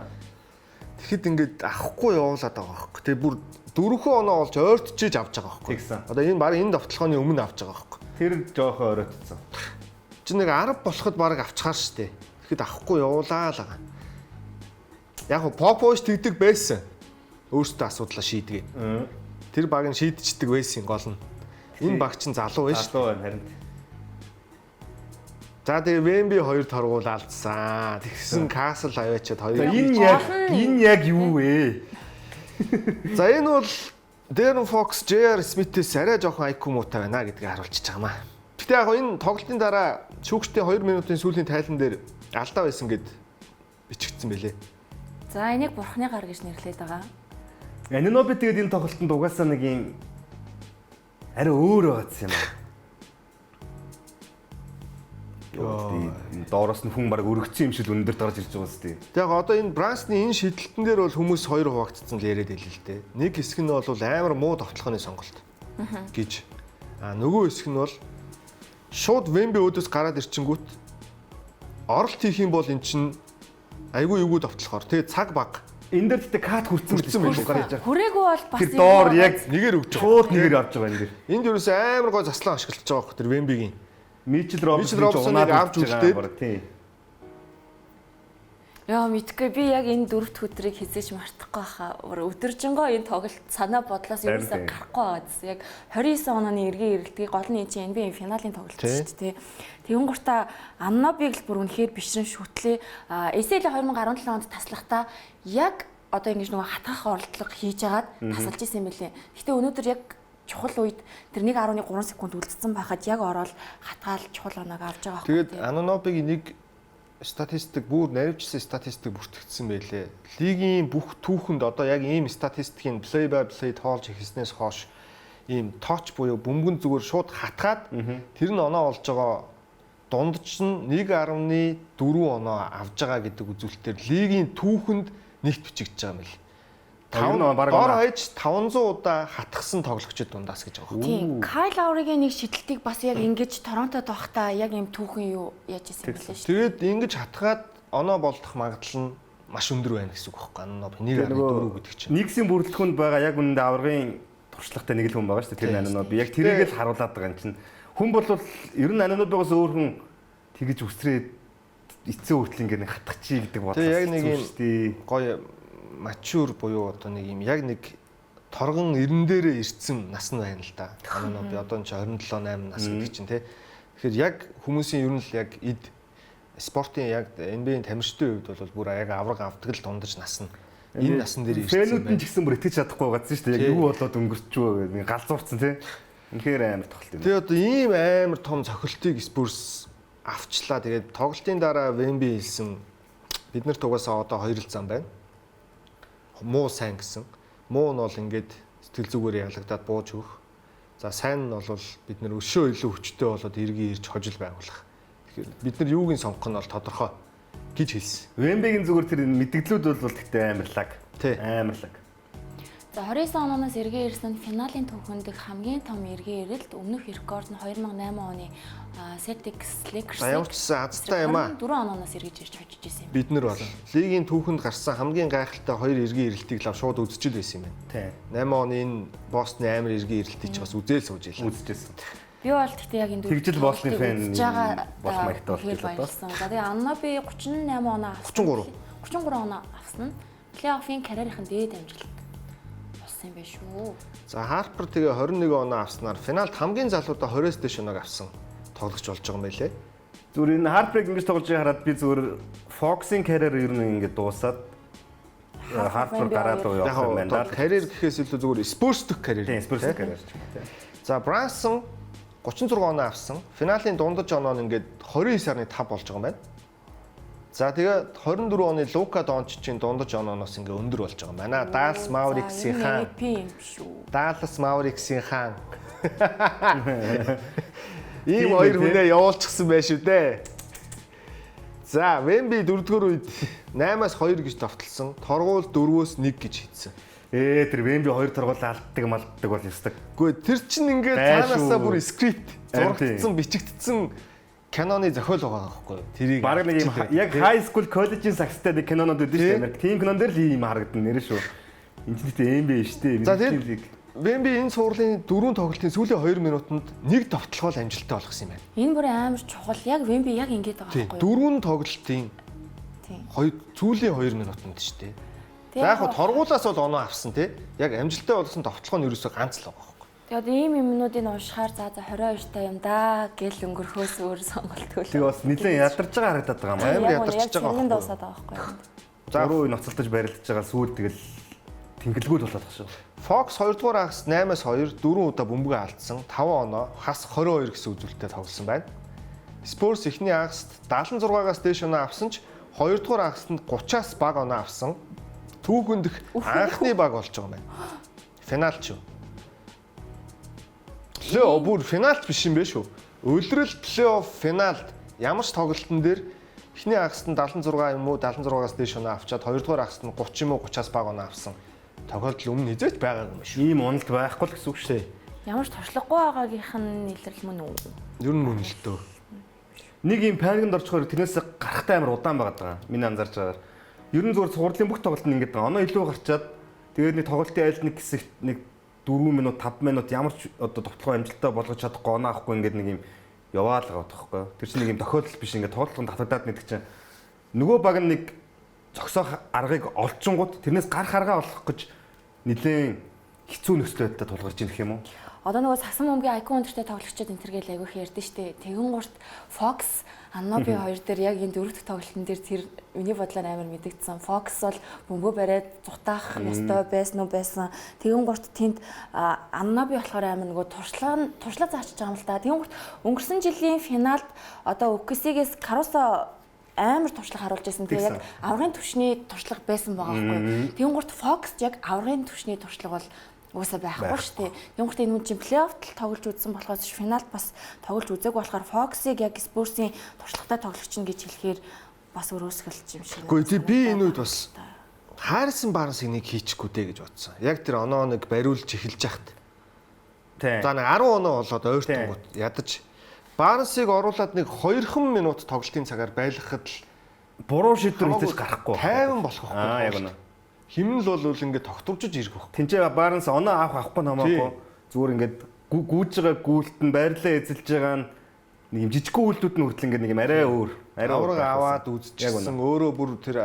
Тэгэхэд ингээд авахгүй явуулаад байгаа байхгүй. Тэгээ бүр 4 оноо олж ойртчиж авч байгаа байхгүй. Тэгсэн. Одоо энэ баг энэ товтлогооны өмнө авч байгаа байхгүй. Тэр жоохон оройтсон. Чи нэг 10 болоход баг авчихаар шүү дээ. Тэгэхэд авахгүй явуулаа л байгаа. Яг нь Попович тэгдэг байсан. Өөртөө асуудлаа шийдгээ. Тэр баг нь шийдчихдэг байсан гол нь. Энэ баг чинь залуу байж шүү дээ. Залуу байна харин. За тэгээ Вемби 2 торгуул алдсан. Тэгсэн Касл аваачаад 2. Энэ яг юу вэ? За энэ бол Дэрн Фокс, JR Смитээс арай жоохон IQ муутай байна гэдгийг харуулчихж байгаа маа. Гэтэ яг энэ тоглолтын дараа шүүгчдийн 2 минутын сүүлийн тайлан дээр алдаа байсан гэд бичигдсэн байлээ. За энийг бурхны гар гэж нэрлээд байгаа. Аниноби тэгээд энэ тоглолтод угаасаа нэг юм арай өөр байгаадсан юм аа. Доороос нь хүн баг өргөцсөн юм шиг өндөр гарч ирж байгаа зү. Яг одоо энэ Брансны энэ шийдэлтэн дээр бол хүмүүс хоёр хуваагдсан л яриад байлээ л дээ. Нэг хэсэг нь бол амар муу товтлооны сонголт гэж. А нөгөө хэсэг нь бол шууд Вемби өөдөөс гараад ирчингүүт оролт хийх юм бол эн чинь айгүй эвгүй товтлохоор. Тэгээ цаг баг. Энэ дээр тэгтээ кат хүрсэн байлгүй гарч ирж байгаа. Хүрээгүй бол бас Тэр доор яг нэгээр өгч байгаа. шууд нэгээр авч байгаа энэ дээр. Энд юу өсөө амар гой заслан ашиглаж байгаа хөөх тэр Вембигийн. Мичл Робсоныг авч үлдээд тий. Яа мэдгүй би яг энэ 4 дахь өдрийг хизээж мартахгүй хаа. Өдөржингөө энэ тоглолт санаа бодлоос ерөөсөй гарахгүй байгаа гэсэн. Яг 29 онооны эргийн эрэлтгийг гол нь чинь NBA финалийн тоглолт шүү дээ. Тэгүн гуртаа Аннобиг л бүр үнэхээр бишрэн шүтлээ. SL 2017 онд таслахдаа яг одоо ингэж нөгөө хатгах оролдлого хийж агаад тасалж исэн юм билээ. Гэтэ өнөөдөр яг чухал үед тэр 1.3 секунд үлдсэн байхад яг ороод хатгаал чухал оноог авч байгаа. Тэгээд Ананобигийн нэг статистик бүр наривчсан статистик бүртгэгдсэн байлээ. Лигийн бүх түүхэнд одоо яг ийм статистикийн play by play тоолж ихснээс хойш ийм точ буюу бөмбөг зүгээр шууд хатгаад тэр нь оноо олж байгаа дундч нь 1.4 оноо авж байгаа гэдэг үзүүлэлтээр лигийн түүхэнд нэгт бичигдэж байгаа юм л. 5 дор хаяж 500 удаа хатгсан тоглогчид дундаас гэж байгаа. Тийм. Кайл Лауригийн нэг шидэлтийг бас яг ингэж Торонтод байхдаа яг ийм түүхэн юу яаж исэн юм бэ шүү. Тэгээд ингэж хатгаад оноо болдох магадлал нь маш өндөр байна гэсэн үг байхгүй. Оноо 1.4 гэдэг чинь. Нэгсийн бүрэлдэхүүнд байгаа яг үнэндээ аврагын туршлагатай нэг л хүн байгаа шүү дээ. Тэр ананоо би яг тэрийг л харуулад байгаа юм чинь. Хүн бол ер нь анануудаас өөр хүн тэгэж үсрээд эцсийн хүртэл ингэ нэг хатгачих гэдэг бодлоо. Тэгээ яг нэг юм гоё мачур буюу одоо нэг юм яг нэг торгон 90 дээрээ ирсэн нас нь байна л да. Ананоо би одоо 27 8 нас гэдэг чинь тий. Тэгэхээр яг хүмүүсийн ер нь л яг эд спортын яг NBA-ийн тамирчдын хувьд бол бүр яг авраг авдаг л дундаж нас нь энэ насан дээр ирсэн юм байна. Фэнүүд нь ч гэсэн бүр итгэж чадахгүй байсан шүү дээ. Яг юу болоод өнгөрчөө гэдэг галзуурсан тий. Үнэхээр амар тоглолт юм. Тэгээ одоо ийм амар том цохилтыг Spurs авчлаа. Тэгээд тоглолтын дараа Wemby хэлсэн бид нар тугаасаа одоо 2 л зам байна. Муу сайн гэсэн. Муу нь бол ингээд сэтгэл зүгээр ялагдаад бууж өгөх. За сайн нь бол бид нар өшөө илүү хүчтэй болоод эргэн ирж хожил байгуулах. Тэгэхээр бид нар юуг нь сонгох нь бол тодорхой гэж хэлсэн. Wemby-гийн зүгээр тэр мэдгдлүүд бол тэгтээ амарлаг. Амарлаг. За 29 оноос эргээ ирсэн финалийн түүхэнд хамгийн том эргээ ирэлт өмнөх рекорд нь 2008 оны Celtics Lakers. Ямар ч азтай юм аа. 4 оноос эргэж ирж хожиж ирсэн юм. Бид нар бол лигийн түүхэнд гарсан хамгийн гайхалтай 2 эргээ ирэлтийг лав шууд үзчихэл байсан юм байна. 8 оны энэ Бостны амар эргээ ирэлтийг ч бас үзээл сууж ийлээ. Үзчихсэн. Би бол тэгтээ яг энэ тэгжил Бостны фэн болох маягтай болсон. За тэгээ Аннаби 38 оноо авсан. 33 оноо авсан нь плей-оффын карьерийн дээд амжилт болсон юм байна шүү. За Harper тэгээ 21 оноо авснаар финалд хамгийн залуудаа 20-с дээш оноог авсан тоглогч болж байгаа юм байлээ. Зүгээр энэ Harper-ыг ингэж тоглож байгааг хараад би зүгээр Fox-ийн карьер ер нь ингэ дуусаад Harper гараад явах юм байна. Карьер гэхээс илүү зүгээр Spurs дэх карьер. Тийм, Spurs дэх карьер ч юм уу. За Brunson 36 оноо авсан. Финалийн дундаж оноо нь ингээд 29.5 болж байгаа юм байна. За тэгээ 24 оны Luka Doncic-ийн дундаж онооноос ингээ өндөр болж байгаа юм байна. Dallas Mavericks-ийн хаан. Dallas Mavericks-ийн хаан. Ийм хоёр хүнээ явуулчихсан байх шүү дээ. За, Wemby 4-р үед 8-аас 2 гэж товтлсон. Торгуул 4-өөс 1 гэж хийсэн. Тэр Wemby 2 торгуул алддаг малддаг бол ёстой. Гэхдээ тэр чинь ингээ цаанаасаа бүр скрипт зурагдсан, бичигдсэн киноны зохиол байгаа байхгүй юу? Тэрийг баг нэг юм яг high school college-ийн сагстай нэг кинонод үүдэн шүү дээ. Тийм кинон дээр л ийм харагдана нэр шүү. Энд чинь NBA шүү дээ. За тийм Wemby энэ суурлын 4 тоглолтын сүүлийн 2 минутанд нэг товтлогоо амжилттай болгосон юм байна. Энэ бүр амар чухал. Яг Wemby яг ингэж байгаа байхгүй юу? 4 тоглолтын сүүлийн 2 минутанд шүү дээ. За яг торгуулаас бол оноо авсан тий. Яг амжилттай болгосон товтлогоо нь ерөөсөө ганц л байгаа байхгүй. Тэгээд ийм юмнуудыг уншихаар за 22 та юм да гэл өнгөрөхөөс өөр сонголт хөл. Тэгээ бас нэлээд ядарч байгаа харагдаад байгаа юм. Амар ядарч байгаа юм дуусаад байгаа байхгүй юу? За руу ноцолтож барилдаж байгаа сүүл тэгэл тэнхэлгүүл болоод байгаа шүү. Fox 2 дугаар хагас 8-аас 2 4 удаа бөмбөгөө алдсан. 5 оноо хас 22 гэсэн үзүүлэлтэд тоглосон байна. Spurs эхний хагаст 76-аас дээш оноо авсан ч 2 дугаар хагасанд 30-аас бага оноо авсан. Түүхэнд анхны баг болж байгаа юм байна. Финалч юу? Плей-офф бүр финалт биш юм бэ шүү. Өлрөл плей-офф финалд ямар ч тоглолтын дээр эхний хагаст нь 76 юм уу 76-аас дээш оноо авчаад 2 дугаар хагаст нь 30 юм уу 30-аас бага оноо авсан. Тохиолдол өмнө хизээч байгаа юм шүү. Ийм уналт байхгүй л гэсэн үг шүү дээ. Ямар ч туршлагагүй байгаагийнх нь илэрлэл мөн үү? Ер нь мөн л дөө. Нэг ийм панганд орчхоор тэрнээс гарахтай амар удаан байгаа. Миний анзаарч байгаагаар. Ер нь зүгээр сурдлын бүх тоглолт нь ингэж байгаа. Оноо илүү гарчаад тэгээд нэг тоглолтын айл нэг хэсэгт нэг 4 минут 5 минут ямар ч одоо тоглох амжилттай болгож чадахгүй оноо авахгүй ингээд нэг юм яваал байгаа байхгүй. Тэр чинь нэг юм тохиолдол биш ингээд тоглолтод татагдаад нэгдэг чинь нөгөө баг нь нэг зогсоох аргыг олчингууд тэрнээс гарах аргаа олох гэж нэлээд хэцүү нөхцөл байдлаа тулгарч ийн гэх юм уу? Одоо нөгөө сагсан бөмбөгийн IQ өндөртэй тоглогчид энэ төргээл айгүйх ярьдэн штэ. Тэгэн гурт Fox, Ananobi хоёр дээр яг энэ дөрөвдөх тоглолтын дээр тэр миний бодлоор амар мэдэгдсэн. Fox бол бөмбөө бариад зутаах ёстой байсан уу байсан. Тэгэн гурт тэнд Ananobi болохоор амар нөгөө туршлага заачиж байгаа юм л та. Тэгэн гурт өнгөрсөн жилийн финалд одоо OKC-гээс Caruso амар туршлага харуулж байсан. Тэгээ яг аврагын түвшний туршлага байсан байгаа байхгүй. Тэгэн гурт Fox яг аврагын түвшний туршлага бол угаасаа байхгүй шүү дээ. Тэнгуүт энэ хүн чинь плей-оффт тоглож үзсэн болохоос финалд бас тоглож үзег болохоор Fox-ыг яг Spurs-ийн туршлагатай тоглогч нь гэж хэлэхээр бас өрөөсгөлж юм шиг. Гэхдээ тий би энэ үед бас Харрисон Барнсыг нэг хийчихгүй дээ гэж бодсон. Яг тэр оноо нэг бариулж эхэлж яхад. Тийм. За нэг 10 оноо болоод ойртонгууд ядаж Барнсыг оруулаад нэг 2 минут тоглолтын цагаар байлгахад л буруу шийдвэр хийж гарахгүй. 50 болох байхгүй. Яг үнэ. Химэн л бол ингээд тогтворжиж ирэх байх. Тинчээ Барнс оноо авахгүй намаагүй. Зүгээр ингээд гүйж байгаа гүйлт нь байрлаа эзэлж байгаа нь нэг юм жижиг үйлдүүд нь хүртэл ингээд нэг юм арай өөр. Авраг аваад үзчихсэн өөрөө бүр тэр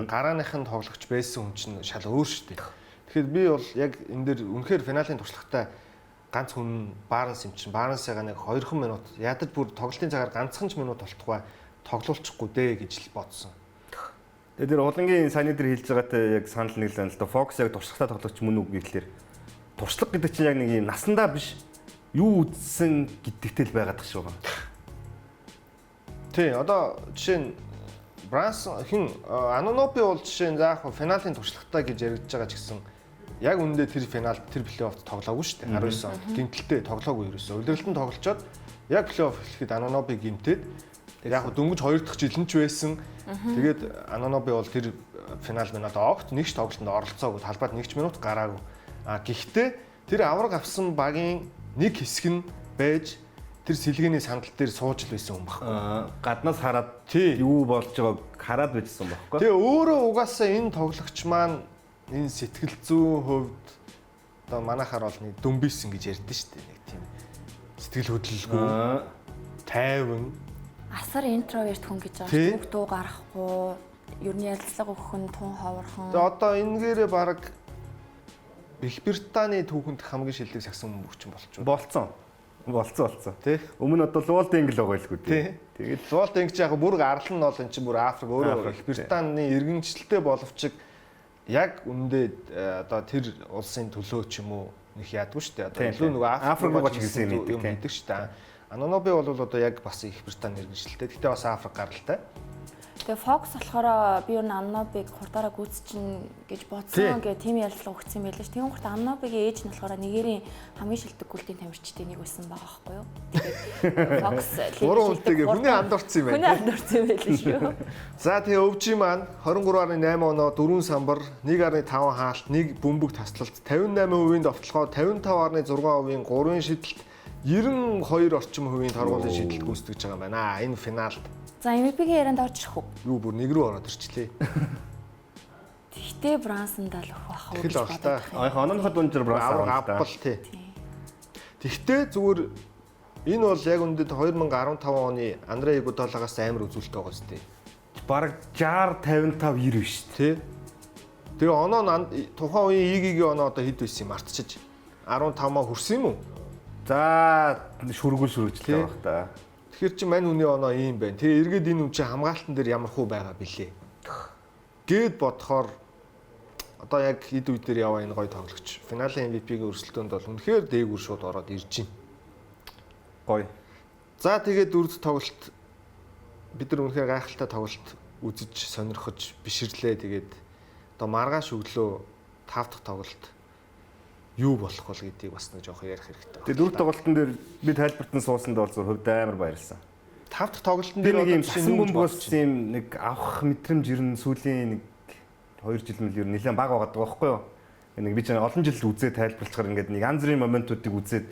гарааныхын тоглогч байсан хүн чинь шал өөр шүү дээ. Тэгэхээр би бол яг энэ дээр үнэхээр финалийн туршлагатай ганц хүн Барнс юм чинь Барнсыгаа нэг 2 минут ядаж бүр тоглолтын цагаар ганцхан ч минут болтугай тоглуулчихгүй дээ гэж л бодсон. Тэгээд тэр улангийн саяны дээр хэлж байгаатай яг санал нэглэн л да Fox яг туршлагатай тоглогч мөн үг гэхлээр туршлага гэдэг чинь яг нэг юм насандаа биш юу үзсэн гэдэгтэй л байгаад тах шүү байна. Тий, одоо жишээ нь Бранс хин Анонопи бол жишээ нь заах финалийн туршлагатай гэж яригдж байгаа ч гэсэн яг үүндээ тэр финалд тэр плей-оффт тоглоогүй шүү дээ. 19 он гимтэлтэй тоглоогүй ерөөсөө. Удирдалтанд тоглолцоод яг плей-офф хэлэхэд Анонопи гимтээд яг дөнгөж 2 дахь жил нь ч байсан. Тэгээд Анонопи бол тэр финал минут огт нэгч тоглолтод оролцоогүй. Талбайд нэгч минут гараагүй. Гэхдээ тэр авраг авсан багийн нэг хэсэг нь байж тэр сэлгээний сандал дээр сууж л байсан юм баггүй. Гаднаас хараад юу болж байгааг хараад байжсан баггүй. Тэгээ өөрөө угаасаа энэ тоглогч маань энэ сэтгэл зүйн хувьд одоо манайхаар бол нэг дүнбийсэн гэж ярьдэн шүү дээ. Нэг тийм сэтгэл хөдлөлгүй, тайван, асар интроверт хүн гэж байгаа. Бүх дуу гаргахгүй, ер нь ярилцлага өгөх нь тун ховорхон. Тэгээ одоо энэгээрээ баг Их Британий түүхэнд хамгийн шилдэг сагсан мөрөгч болчихсон. Болцсон. Тий. Өмнө одоо Луулдингл байгаа л гү тий. Тэгээд Луулдингч яг бүр арлал нь бол эн чинь бүр Африк өөрөө Их Британий иргэншилтэй боловч яг үндэ одоо тэр улсын төлөө ч юм уу нэг яадгүй шүү дээ. Одоо илүү нөгөө Африк гооч хэлсэн юм гэдэг шүү дээ. Аноноби бол одоо яг бас Их Британий иргэншилтэй. Гэхдээ бас Африк гаралтай. Тэгээ Fox болохоор би ер нь Аннобиг хурдаараа гүйцэчин гэж бодсон гэх тийм ярилцлага өгсөн байлээ ш. Тэгвэл Аннобигийн ээж нь болохоор Нигерийн хамгийн шилдэг гүлтийн тамирчдын нэг байсан байгаа байхгүй юу. Тэгээд Fox лиг хүний андуурсан юм байна. Хүний андуурсан юм байлээ шүү. За тэгээ өвжи маань 23.8 оноо 4 самбар 1.5 хаалт 1 бөмбөг таслалт 58% довтлогоо 55.6% 3 шидэлт 92 орчим хувийн торгуулийн шидэлт гүйцэтгэж байгаа юм байна. Энэ финалд. За MVP-ийн ярианд орж ирэх үү? Юу бүр нэг рүү ороод ирчлээ. Тэгтээ Брансандаа л өгөх байх уу? Тэгэл баг та. Оныхоо дүнжир Бранс авбал тий. Тэгтээ зүгээр энэ бол яг үндэд 2015 оны Андре Игудолагаас амар үзүүлэлт байгаа сте. Бараг 60 55 90 биш тий. Тэгээ оноо тухайн үеийн ИГ-ийн оноо одоо хэд байсан юм мартчихж 15-аа хүрсэн юм уу? За шүргүүлжлээ баг та. Тэгэхээр чи мань хүний оноо ийм байна. Тэгээ эргээд энэ хүн чи хамгаалтан дээр ямар хуу байгаа билээ. Гээд бодохоор одоо яг хэд үе дээр яваа энэ гоё тоглогч. Финалийн MVP-ийн өрсөлдөөнд бол үнэхээр дээгүүр шууд ороод ирж байна. Гоё. За тэгээд дөрөвд тоглолт бид нар үнэхээр гайхалтай тоглолт үзэж сонирхож биширлээ. Тэгээд одоо маргааш өглөө 5 дахь тоглолт юу болох бол гэдгийг бас нэг жоох ярих хэрэгтэй. Тэгээ дөрөв тоглолтын дээр би тайлбартан суусанд бол зөв хувьд амар баярлсан. 5 дахь тоглолтын дээр нэг юм сасан бөмбөгөөс юм нэг авах мэдрэмж ер нь сүүлийн нэг 2 жил мэл ер нь нэлээд бага байгаа байхгүй юу? Нэг би ч олон жил үзээ тайлбарлахаар ингээд нэг янз бүрийн моментуудыг үзээд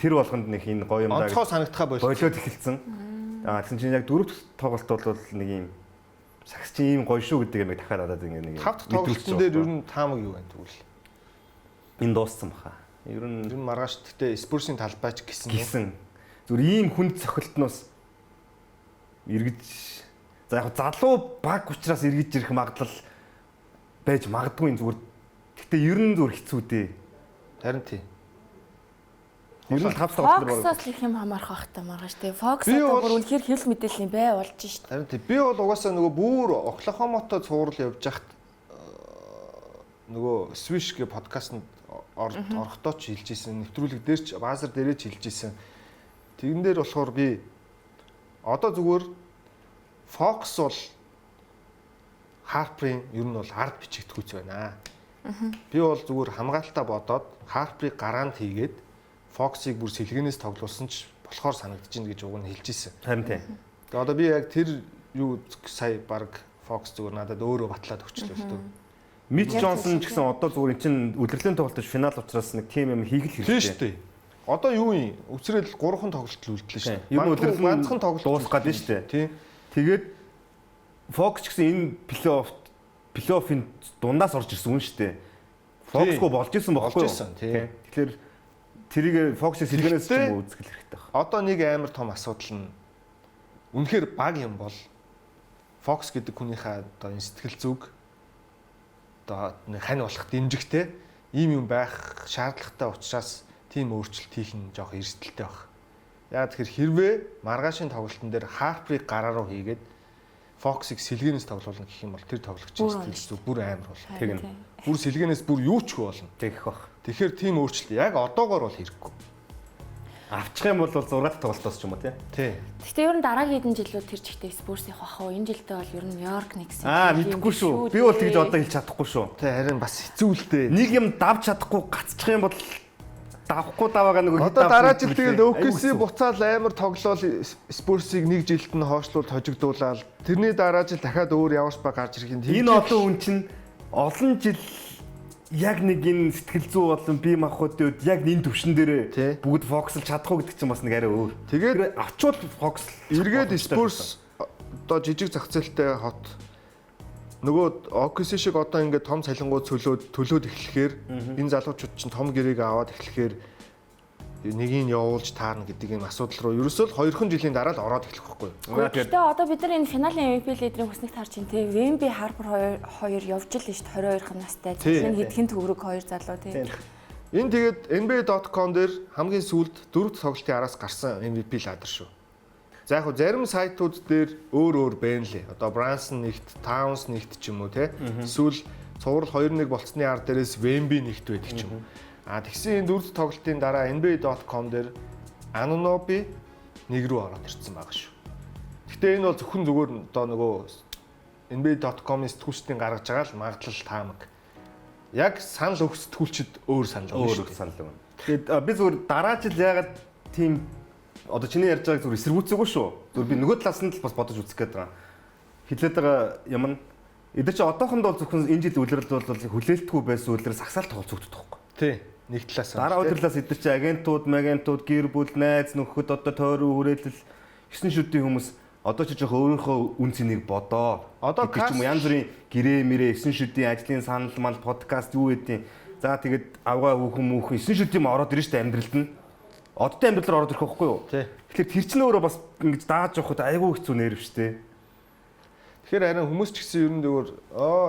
тэр болгонд нэг энэ гоё юм даа. Онцгой санагдахаа болоод эхэлсэн. Тэгсэн чинь яг дөрөв тоглолт бол нэг юм сагс чинь ийм гоё шүү гэдэг юм дахиад надад ингээд нэг 5 дахь тоглолтын дээр ер нь таамаг юу байна тэгвэл? Энэ дууссан баха. Ер нь маргааш гэхдээ Спурсийн талбайч гэсэн. Зүгээр ийм хүнд цохилтноос эргэж за яг залуу баг учраас эргэж ирэх магадлал байж магадгүй зүгээр. Гэхдээ ер нь зүгээр хэцүү дээ. Харин тий. Ер нь 5 тоглолт баг. Fox-аас их юм хамаарах байх та маргааш тий. Fox-аа бүр үнэхээр хэвлэл мэдээлэл юм бай болж шít. Харин тий. Би бол угаасаа нөгөө бүр Оклахомото цуурал явж хахад нөгөө Swish гэ подкастт орохдоо ч хэлж ийсэн, нэвтрүүлэг дээр ч баазар дээрээ ч хэлж ийсэн. Тэгэн дээр болохоор би одоо зүгээр Fox бол Harper-ийн ер нь бол ард бичигдэхүйц байна. Би бол зүгээр хамгаалтаа бодоод Harper-ыг гараанд хийгээд Fox-ыг бүр сэлгэнээс тоглуулсан ч болохоор санагдаж байна гэж уг нь хэлж ирсэн. Харин тийм. Тэгээ одоо би яг тэр юу сая баг Fox зүгээр надад өөрөө батлаад өгчлөө л дөө. Мич Джонсон ч гэсэн одоо зүгээр эн чинь үлрэлийн тоглолтод финал учраас нэг тим юм хийх Тийм шүү дээ. Одоо юу юм? Үцрэл 3хан тоглолт л үлдлээ шүү дээ. Ер нь үлрэл ганцхан тоглолт дуусах гээд шүү дээ. Тийм. Тэгээд Fox ч гэсэн энэ плей-оффын дундаас орж ирсэн үн шүү дээ. Fox-гүй болж ирсэн байхгүй юу? Тийм. Тэгэхээр тэрийг Fox-ийг сэлгэнээс ч юм уу үзэх хэрэгтэй байна. Одоо нэг амар том асуудал нь үнэхээр баг юм бол Fox гэдэг хүнийхээ одоо энэ сэтгэл зүг одоо нэг хань болох дэмжигтэй ийм юм байх шаардлагатай учраас тийм өөрчлөлт хийх нь жоох эрсдэлтэй баг. Яг тэгэхээр хэрвээ маргаашийн тоглолтын дээр Harper-ыг гараа руу хийгээд Fox-ыг сэлгэнээс тоглуулна гэх юм бол тэр тоглогчийн сэтгэл зүг бүр амар болно. Тэг нь. Бүр сэлгэнээс бүр юу ч болно. Тэгэх бах. Тэгэхээр тийм өөрчлөлт яг одоогоор бол хэрэггүй. Авчих юм бол 6 дахь тоглолтоос ч юм уу тий. Гэхдээ ер нь дараагийн хэдэн жилүүд тэр чигтээ Spurs-ийн хах уу энэ жилдээ бол ер нь Нью-Йорк Knicks. Мэдхгүй шүү. Би бол тэгж одоо хэлж чадахгүй шүү. Тэ харин бас хэцүү л дээ. Нэг юм давж чадахгүй гацчих юм бол давхгүй даваагаа нөгөө одоо дараа жил тэгээд OKC буцаал амар тоглоал Spurs-ыг нэг жилд нь хоошлуулж хожигдуулаад тэрний дараа жил дахиад өөр явж ба гарч ирэх юм. Энэ одоо үн чинь олон жил яг нэг энэ сэтгэл зүй болон бие махбодын үед яг энэ төвшин дээр бүгд фокуслж чадахгүй гэдэг чинь бас нэг арай өөр. Тэгээд авчвал фокус эргээд Spurs одоо жижиг зах зээлтэй хот нөгөө OKC шиг одоо ингээд том цалингууд төлөөд эхлэхээр энэ залуучууд чинь том гэрээг аваад эхлэхээр нэгийг явуулж таарна гэдэг юм асуудал руу ерөөсөө 2 жилийн дараа л ороод эхлэх байхгүй юу. Гэхдээ одоо бид нар энэ финалийн MVP лидерийн хүснэгт харж байна те. Wemby Harper хоёр явж л шүү дээ 22 настай. Цалин хэдхэн төгрөг хоёр залуу те. Энэ тэгээд NBA.com дээр хамгийн сүүлд 4 тоглолтын араас гарсан MVP ладер шүү. За яг зарим сайтууд дээр өөр байна лээ. Одоо Brunson нэгт, Towns нэгт ч юм уу те. Эсвэл цуврал 2-1 болцсны ар дээрээс Wemby нэгт байдаг ч юм уу. Тэгсэн энэ 4 тоглолтын дараа NBA.com дээр Anunoby нэг рүү ороод ирсэн байгаа шүү. Гэхдээ энэ бол зөвхөн зүгээр одоо нөгөө NBA.com-ийн сэтгүүлчдийн гаргаж байгаа л магадлал таамаг. Яг санал өгөх сэтгүүлчд өөр санал өгнө. Тэгээд би зүгээр дараа жил ягаад тийм одоо чиний ярьж байгааг зүгээр эсэргүүцээгүй шүү. Зүгээр би нөгөө талаас нь л бас бодож үзэх гээд байгаа. Хэлээд байгаа юм нь эдгээр чи одоохондоо зөвхөн энэ жил үлрэл бол хүлээлтгүй байсан үлрэл сагсаал тоглоцогддог байхгүй. Тий. Нэг талаас. Дараа өдрөөс эдгээр чи агентууд, гэр бүл, найз нөхөд одоо тойрон хүрээлэл 9 шүдийн хүмүүс одоо чи жоох өөрийнхөө үн цэнийг бодоо. Одоо ч юм уу янз бүрийн гэрээ мэрээ 9 шүдийн ажлын санал мал подкаст юу гэдэг. За тэгээд авгаа хүүхэн 9 шүдийн ороод ирж штэ амьдралд нь. Одтой амьдралаар ороод ирэх байхгүй юу? Тэгэхээр тэр чинь өөрөө бас ингэж дааж явахад айгүй хэцүү нэрв штэ. Тэгэхээр харин хүмүүс ч гэсэн ер нь зөвөр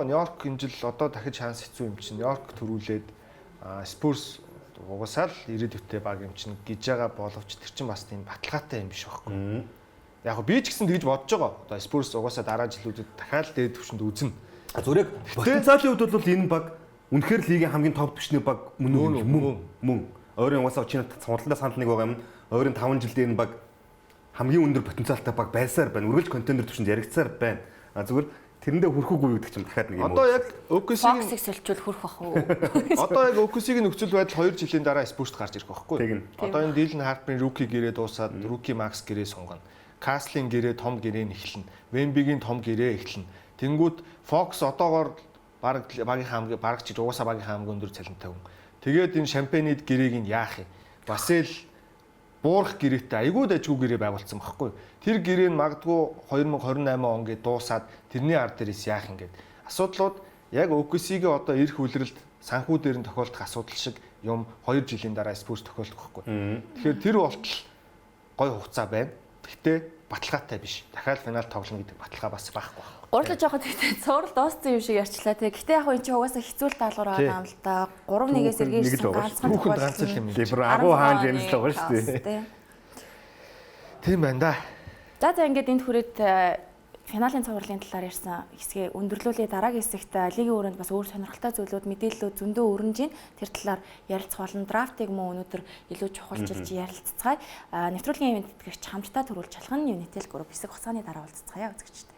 Нью-Йорк энэ жил одоо дахиж шанс хэцүү юм чинь Нью-Йорк төрүүлээд Spurs угсаал ирээдүйтэй баг юм чинь гэж байгаа боловч тэр чинь бас тийм баталгаатай юм биш байхгүй. Яг би ч гэсэн тэгж бодож байгаа. Одоо Spurs угсаа дараа жилүүдэд дахиад дээд түвшинд үзнэ. Зүрэг потенциалын хувьд бол энэ баг үнэхээр лигийн хамгийн топ түвшний баг мөн. Ойрын угсаа чинь цонхолтой санал нэг байгаа юм. Ойрын 5 жилдээ энэ баг хамгийн өндөр потенциалтай баг байсаар байна. Үргэлж контейнер түвшинд яригцсаар байна. Зүгээр тэрэндээ хүрхүүгүй гэдэг чинь дахиад нэг юм. Одоо яг OKC-ийн Fox-ыг сэлчүүл хүрх бах уу? Одоо яг OKC-ийн нөхцөл байдал 2 жилийн дараа Spurs-т гарч ирэх байхгүй. Одоо энэ Dylan Harper-ын rookie гэрээ дуусаад rookie max гэрээ сунгана. Castle-ийн гэрээ том гэрээ нэхлэн. Wemby-гийн том гэрээ эхлэн. Тэнгүүд Fox одоогоор багийн хамгийн баг чиж угаасаа багийн хамгийн өндөр цалинтай хүн. Тэгээд энэ Champagne-ид гэрээг нь яах юм? Бас л буурах гэрээтэй айгүй дажгүй гэрээ байгуулсан байхгүй. Тэр гэрээ нь магадгүй 2028 он гээд дуусаад тэрний ард дээрээс яах юм гээд асуудлууд яг OKC-гийн одоо эрх үлрэлт санхүү дээр нь тохиолдох асуудал шиг юм 2 жилийн дараа Spurs тохиолдох байхгүй. Тэгэхээр тэр болтол гой хугацаа байна. Гэхдээ баталгаатай биш. Дахиад финал тоглоно гэдэг баталгаа бас байхгүй. Гурлаж явахад тэгтээ цуврал дууссан юм шиг ярьчлаа те. Гэтэ яг энэ чи угаасаа хэцүү даалгавар байгаа юм л да. 3-1-ээс эргээжсэн ганцхан ганц л юм. Либер агуу хаанж ярил л байгаа шүү дээ. Тийм байна да. За ингээд энд хүрээд финалийн цувралын талаар ярьсан хэсгээ өндөрлүүлээ. Дараагийн хэсэгт лигийн өрөөнд бас өөр сонирхолтой зүйлүүд, мэдээллүүд зөндөө өрнөж байна. Тэр талаар ярилцах болон драфтыг мөн өнөөдөр илүү чухалчилж ярилццгаая. Нэвтрүүлгийн ивент тэтгэгч хамтдаа төрүүлж чалхан Unitel Group хэсэг хугацааны дараа уулзцгаая үзэгчтэй.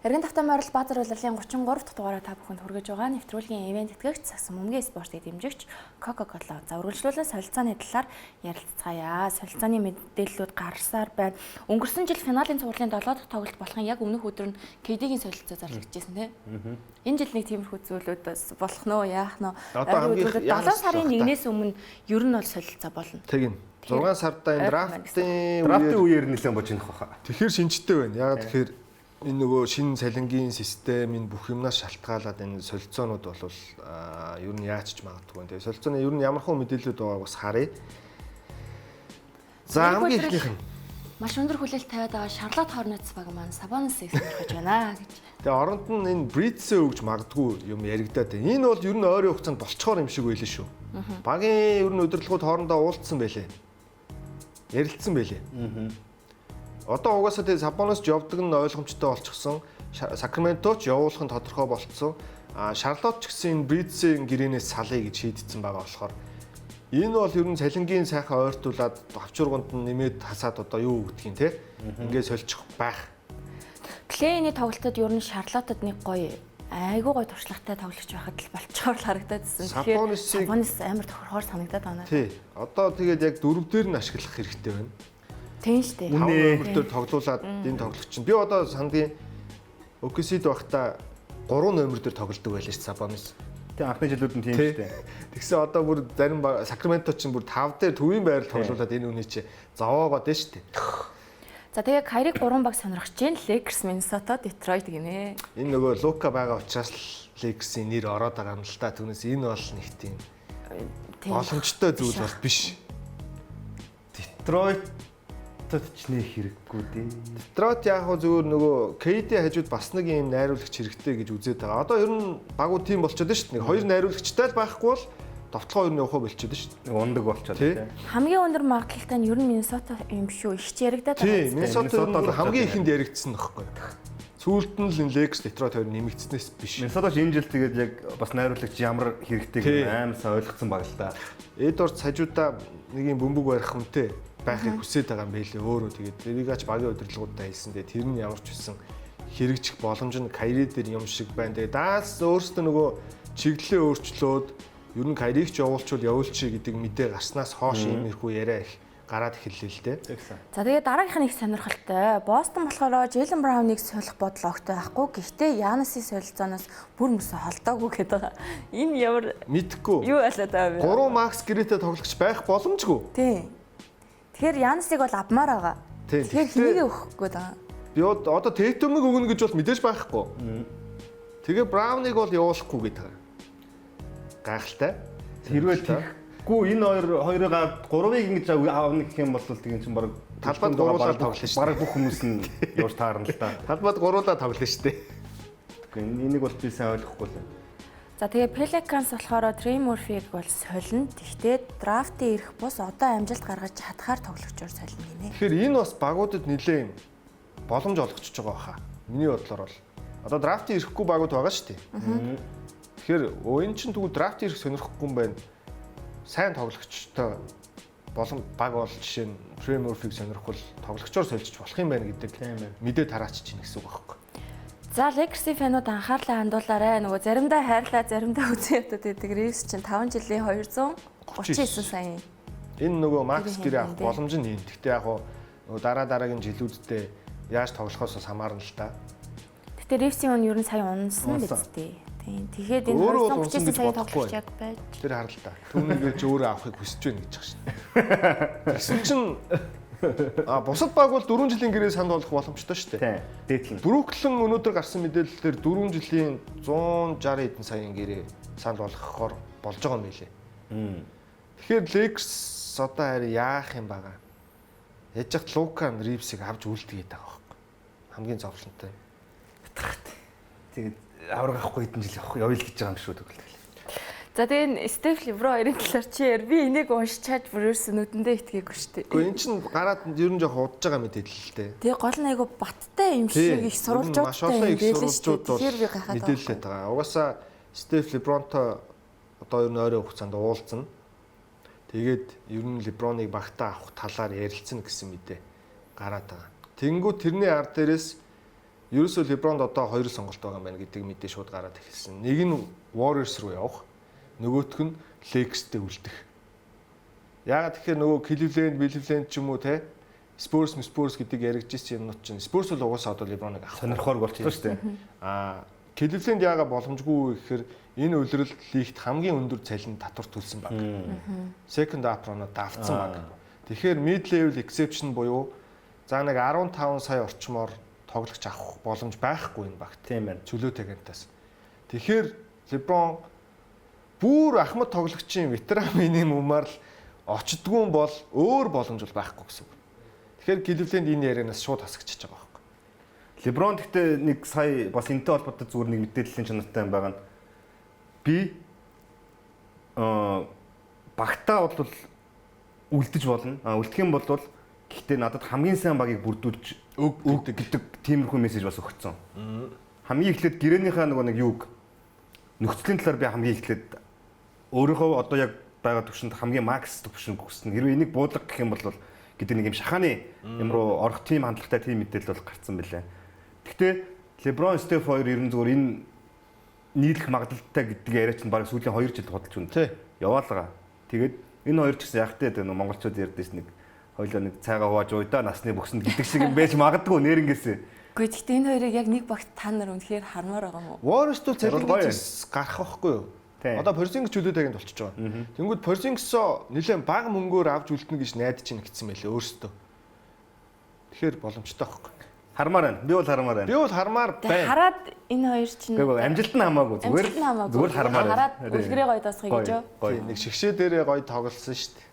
Эргэн тавтай морил Баазар улирлын 33 дахь дугаараа та бүхэнд хүргэж байгаа нэвтрүүлгийн ивент тэтгэгч Сагсан Мөмгийн спортыг дэмжигч Coca-Cola. За үргэлжлүүлэн солилцооны талаар ярилцгаая. Солилцооны мэдээллүүд гарсаар байна. Өнгөрсөн жил финалийн цувралын 7 дахь тоглолт болохын яг өмнөх өдөр нь KD-гийн солилцоо зарлагдчихсэн тийм. Энэ жил нэг тиймэрхүү зүйлүүд болох нь уу, яах нь уу? Одоо хамгийн 7 сарын 1-ээс өмнө ер нь бол солилцоо болно. Тэг юм. 6 сарда энэ драфтын үеэр нэлээд божинох баха. Тэгэхээр шинжтэй байна. Яг тэгэхээр энэ нөгөө шинэ цалингийн систем энэ бүх юмнаас шалтгаалаад энэ солилцоонууд бол ер нь яаж ч магадгүй. Тэгээ солилцооны ер нь ямар хөө мэдээлэлүүд байгааг бас харъя. За хамгийн ихнийх нь маш өндөр хүлээлт тавиад байгаа Шарлот Хорнетс баг маань Сабоносыг сонирхож байна гэж. Тэгээ оронд нь энэ Бритсээ өгж магадгүй юм яригадаад байна. Энэ бол ер нь ойрын хугацаанд болцохоор юм шиг байлээ шүү. Багийн ер нь удирдлагууд хоорондоо уулзсан байлээ. Ярилцсан байлээ. Одоо угаасаа тэгээ Сабонос явдаг нь ойлгомжтой болчихсон. Сакраменто ч явуулах нь тодорхой болцсон. Шарлот ч гэсэн энэ Бритсийн гэрээнээс салъя гэж шийдсэн байгаа болохоор энэ бол ер нь цалингийн сайхан ойртуулад авчурганд нь нэмээд хасаад одоо юу гэдгийг те ингээд сольчих байх. Плейний тоглолтод ер нь Шарлотод нэг гоё айгуу гоё туршлагатай тоглогч байхад л болцохоор л харагдадсэн. Сабонос амар тохирохоор санагдаад байна. Тий. Одоо тэгээд яг дөрөв дээр нь ашиглах хэрэгтэй байна. Тийм шүү дээ. 5 номер дээр тоглуулад энэ тоглогч чинь би одоо сандгийн OKC-д байхдаа 3 номер дээр тоглодог байлаа шүү Сабонос. Тэг анхны жилүүд нь тийм шүү дээ. Тэгсэн одоо бүр зарим Сакраменто чинь бүр 5 дээр төвийн байрал тоглуулад энэ үний чи зовоогоод дээ шүү дээ. За тэгээ Кайриг 3 баг сонирхож байна. Lakers, Minnesota, Detroit гинэ. Энэ нөгөө Лука байгаа учраас Lakers-ийн нэр ороод байгаа юм л та. Түүнээс энэ бол нэг тийм боломжтой зүйл бол биш. Detroit ч нэх хэрэггүй дээ. Detroit яг хөө зүгээр нөгөө KD хажууд бас нэг юм найруулагч хэрэгтэй гэж үзээд байгаа. Одоо ер нь багуу тим болчиход шүү дээ. Нэг хоёр найруулагчтай л байхгүй бол товтлогоо ер нь явах болчиход шүү дээ. Ундаг болчиход тийм. Хамгийн өндөр магадлалтай нь ер нь Minnesota юм шүү. Их ч яригадаад байгаа. Тийм, Minnesota хамгийн ихэнд яригдсан нөхгүй. Сүүлд нь л Lakers Detroit хоёр нэмэгдснээс биш. Minnesota энэ жил тэгээд яг бас найруулагч ямар хэрэгтэй аим сайн ойлгоцсон баг л да. Эдвард хажуудаа нэг юм бөмбөг барих хүнтэй байхыг хүсэж байгаа юм байлээ өөрөө. Тэгээд тэрийгаач багийн удирдлагуудаа хэлсэн. Тэгээд тэр нь ямар ч байсан хэрэгжих боломж нь Кайри дээр юм шиг байна. Тэгээд даас өөрөөсөө нөгөө чиглэлээ өөрчлөөд ер нь Кайриг ч явуулчвал явуулчих гэдэг мэдээ гарснаас хойш иймэрхүү яриа их гараад эхэллээ л дээ. За тэгээд дараагийнх нь их сонирхолтой. Бостон болохоор Джейлен Брауныг солих бодол огтой байхгүй. Гэхдээ Янасын солилцооноос бүр мөсө холдоогүй гэдэг байгаа. Энэ ямар мэдхгүй. Юу болоод байгаа вэ? 3 Макс Грэтэй тоглогч байх боломжгүй. Тийм. Тэгэхээр Янасыг бол авмаар байгаа. Тэгэхээр хэнийг өгөх гээд байгаа. Би одоо Тэйтумыг өгнө гэж бол мэдээж байхгүй. Тэгээ Брауныг бол явуулахгүй гэдэг байгаа. Гайхалтай. Хэрвээ тэггүй энэ хоёрыг 3-ыг ингэж аавна гэх юм бол тийм чинь баг талбайд гуруулаад тоглоно шүү дээ. Бараг бүх хүмүүс нь явж таарна л да. Талбайд гуруулаад тоглоно шүү дээ. Тэгэхгүй энийг бол би сайн ойлгохгүй л. За тэгээ Pelicans болохоор Trey Murphy-г бол солино. Гэхдээ драфтын ирэх бус одоо амжилт гаргаж чадхаар тоглогчоор солино гинэ. Тэгэхээр энэ бас багуудад нэлээд боломж олгочж байгаа баха. Миний бодлоор бол одоо драфтын ирэхгүй багууд байгаа шүү дээ. Тэгэхээр энэ чинь тэгвэл драфтын ирэх сонирхгүй юм байна. Сайн тоглогчтой болон баг бол жишээ нь Trey Murphy-г сонирхвол тоглогчоор солилцож болох юм байна гэдэг мэдээ тараачиж чинь гэсэн үг байхгүй. За Lakers-ийн фэнүүд анхаарлаа хандуулаарай. Нөгөө заримдаа хайрлаа, заримдаа үзэн ятад гэдэг Reeves чинь 5 жилийн 239 сая. Энэ нөгөө Макс гэрээ авах боломж нь юм. Гэхдээ яг нөгөө дараагийн жилүүддээ яаж тоглохоос хамаарна л та. Гэхдээ Reeves-ийн өн ер нь сая унсан биз дээ. Тийм. Тэгэхээр энэ 239 сая тоглогч яг байж. Тэр харал та. Түүнийгээ ч өөрөө авахыг хүсэж байна гэж байгаа шин. Тэгсэн чинь бусад баг бол 4 жилийн гэрээ санд болох боломжтой шүү дээ. Дээдлэн. Brooklyn өнөөдөр гарсан мэдээлэлээр 4 жилийн 160 хэдэн саяын гэрээ санд болгохоор болж байгаа юм билээ. Тэгэхээр Lakers одоо харин яах юм байгаа. Яж хат Luka Reeves-ийг авч үлдгээд байгаа байхгүй. Хамгийн зовлонтой. Тэгээд авраг авахгүй хэдэн жил явъя л гэж байгаа юм шүү дээ. За тэгээ Стеф Лебро хоёрын талаар чи яар би энийг уншичаад бүрөөс нүдэндээ итгээгүй шүү дээ. Гэхдээ эн чинь гараад ер нь жоох удаж байгаа мэдээлэл л дээ. Тэгээ гол нь айгу баттай юм шиг их сурвалжуудтай мэдээлэл шүү дээ. Тэгэхээр би гайхаад мэдээлэлтэй байгаа. Угаасаа Стеф Лебронтой одоо ер нь ойрын хугацаанд уулзна. Тэгээд ер нь Леброныг багтаа авах талаар ярилцсан гэсэн мэдээ гараад байгаа. Тэнгүү тэрний ард дээрээс ерөөсөө LeBron одоо 2 сонголт байгаа юм байна гэдэг мэдээ шууд гараад эхэлсэн. Нэг нь Warriors руу явах, нөгөөх нь Lakers-тэй үлдэх. Яагаад тэгэхээр нөгөө Cleveland ч юм уу те Spurs гэдэг яригдчихсэн юмнууд чинь Spurs бол угаасаа одоо LeBron-ыг авах сонирхоор болчихсон шүү дээ. Cleveland яага боломжгүй гэхээр энэ улирал лигт хамгийн өндөр цалин татвар төлсөн баг. Second apron-оо давцсан баг. Тэгэхээр mid level exception буюу за нэг 15 сая орчмоор тоглогч авах боломж байхгүй энэ багт. Тийм байна. Чөлөөтэй гэнтээс. Тэгэхээр LeBron бүр ахмад тоглогчийн ветеран минимумаар л очдгүй бол өөр боломж бол байхгүй гэсэн үг. Тэгэхээр Cleveland энэ ярианаас шууд хасагчиж байгаа байхгүй. LeBron гэхдээ нэг сая бас энэтэй холбоотой зүгээр нэг мэдээллийн чанартай юм байгаа нь би багтаа бол үлдэж болно. Үлдэх юм бол гэхдээ надад хамгийн сайн багийг бүрдүүлж өг гэдэг тиймэрхүү мессеж бас өгсөн. Хамгийн эхлээд гэрээнийхээ нэг юуг нөхцөлийн талаар би хамгийн эхлээд өөрийнхөө одоо яг байгаа төвшөнд хамгийн макс төвшинг өгсөн. Хэрвээ энийг буудлага гэх юм бол гэдэг нэг юм шахааны юм руу орох тийм хандлагатай тийм мэдээлэл бол гарцсан байлаа. Гэхдээ LeBron Steph хоёр ер нь зүгээр энэ нийлэх магадлалтай гэдэг яриач нь баг сүүлийн 2 жил худалж байна. Яваалгаа. Тэгээд энэ хоёр ч гэсэн яг тэ монголчууд ярьдээс нэг хоёлоо нэг цайгаа хувааж уйдаа насны бөксөнд гэдэг шиг юм байж магадгүй нэрнгээсээ. Гэхдээ гэхдээ энэ хоёрыг яг нэг багт та нар үнэхээр хармаар байгаа юм уу? Warriors тул цалингаас гарах байхгүй юу? Одоо Porzingis чөлөөтэйгэнд болчихж байгаа. Тэнгүүд Porzingis-оо нэлээд бага мөнгөөр авч үлдэнэ гэж найдаж чинь гэсэн байлээ өөрөөсөө. Тэгэхээр боломжтой байхгүй. Хармаар байна. Би бол хармаар байна. Би бол хармаар байна. Хараад энэ хоёр чинь амжилт нь хамаагүй зүгээр хармаар байна. Хараад үлгэрээ гоё тасхыг гэж юу? Тийм нэг шигшээ дээрээ гоё тоглосон шүү дээ.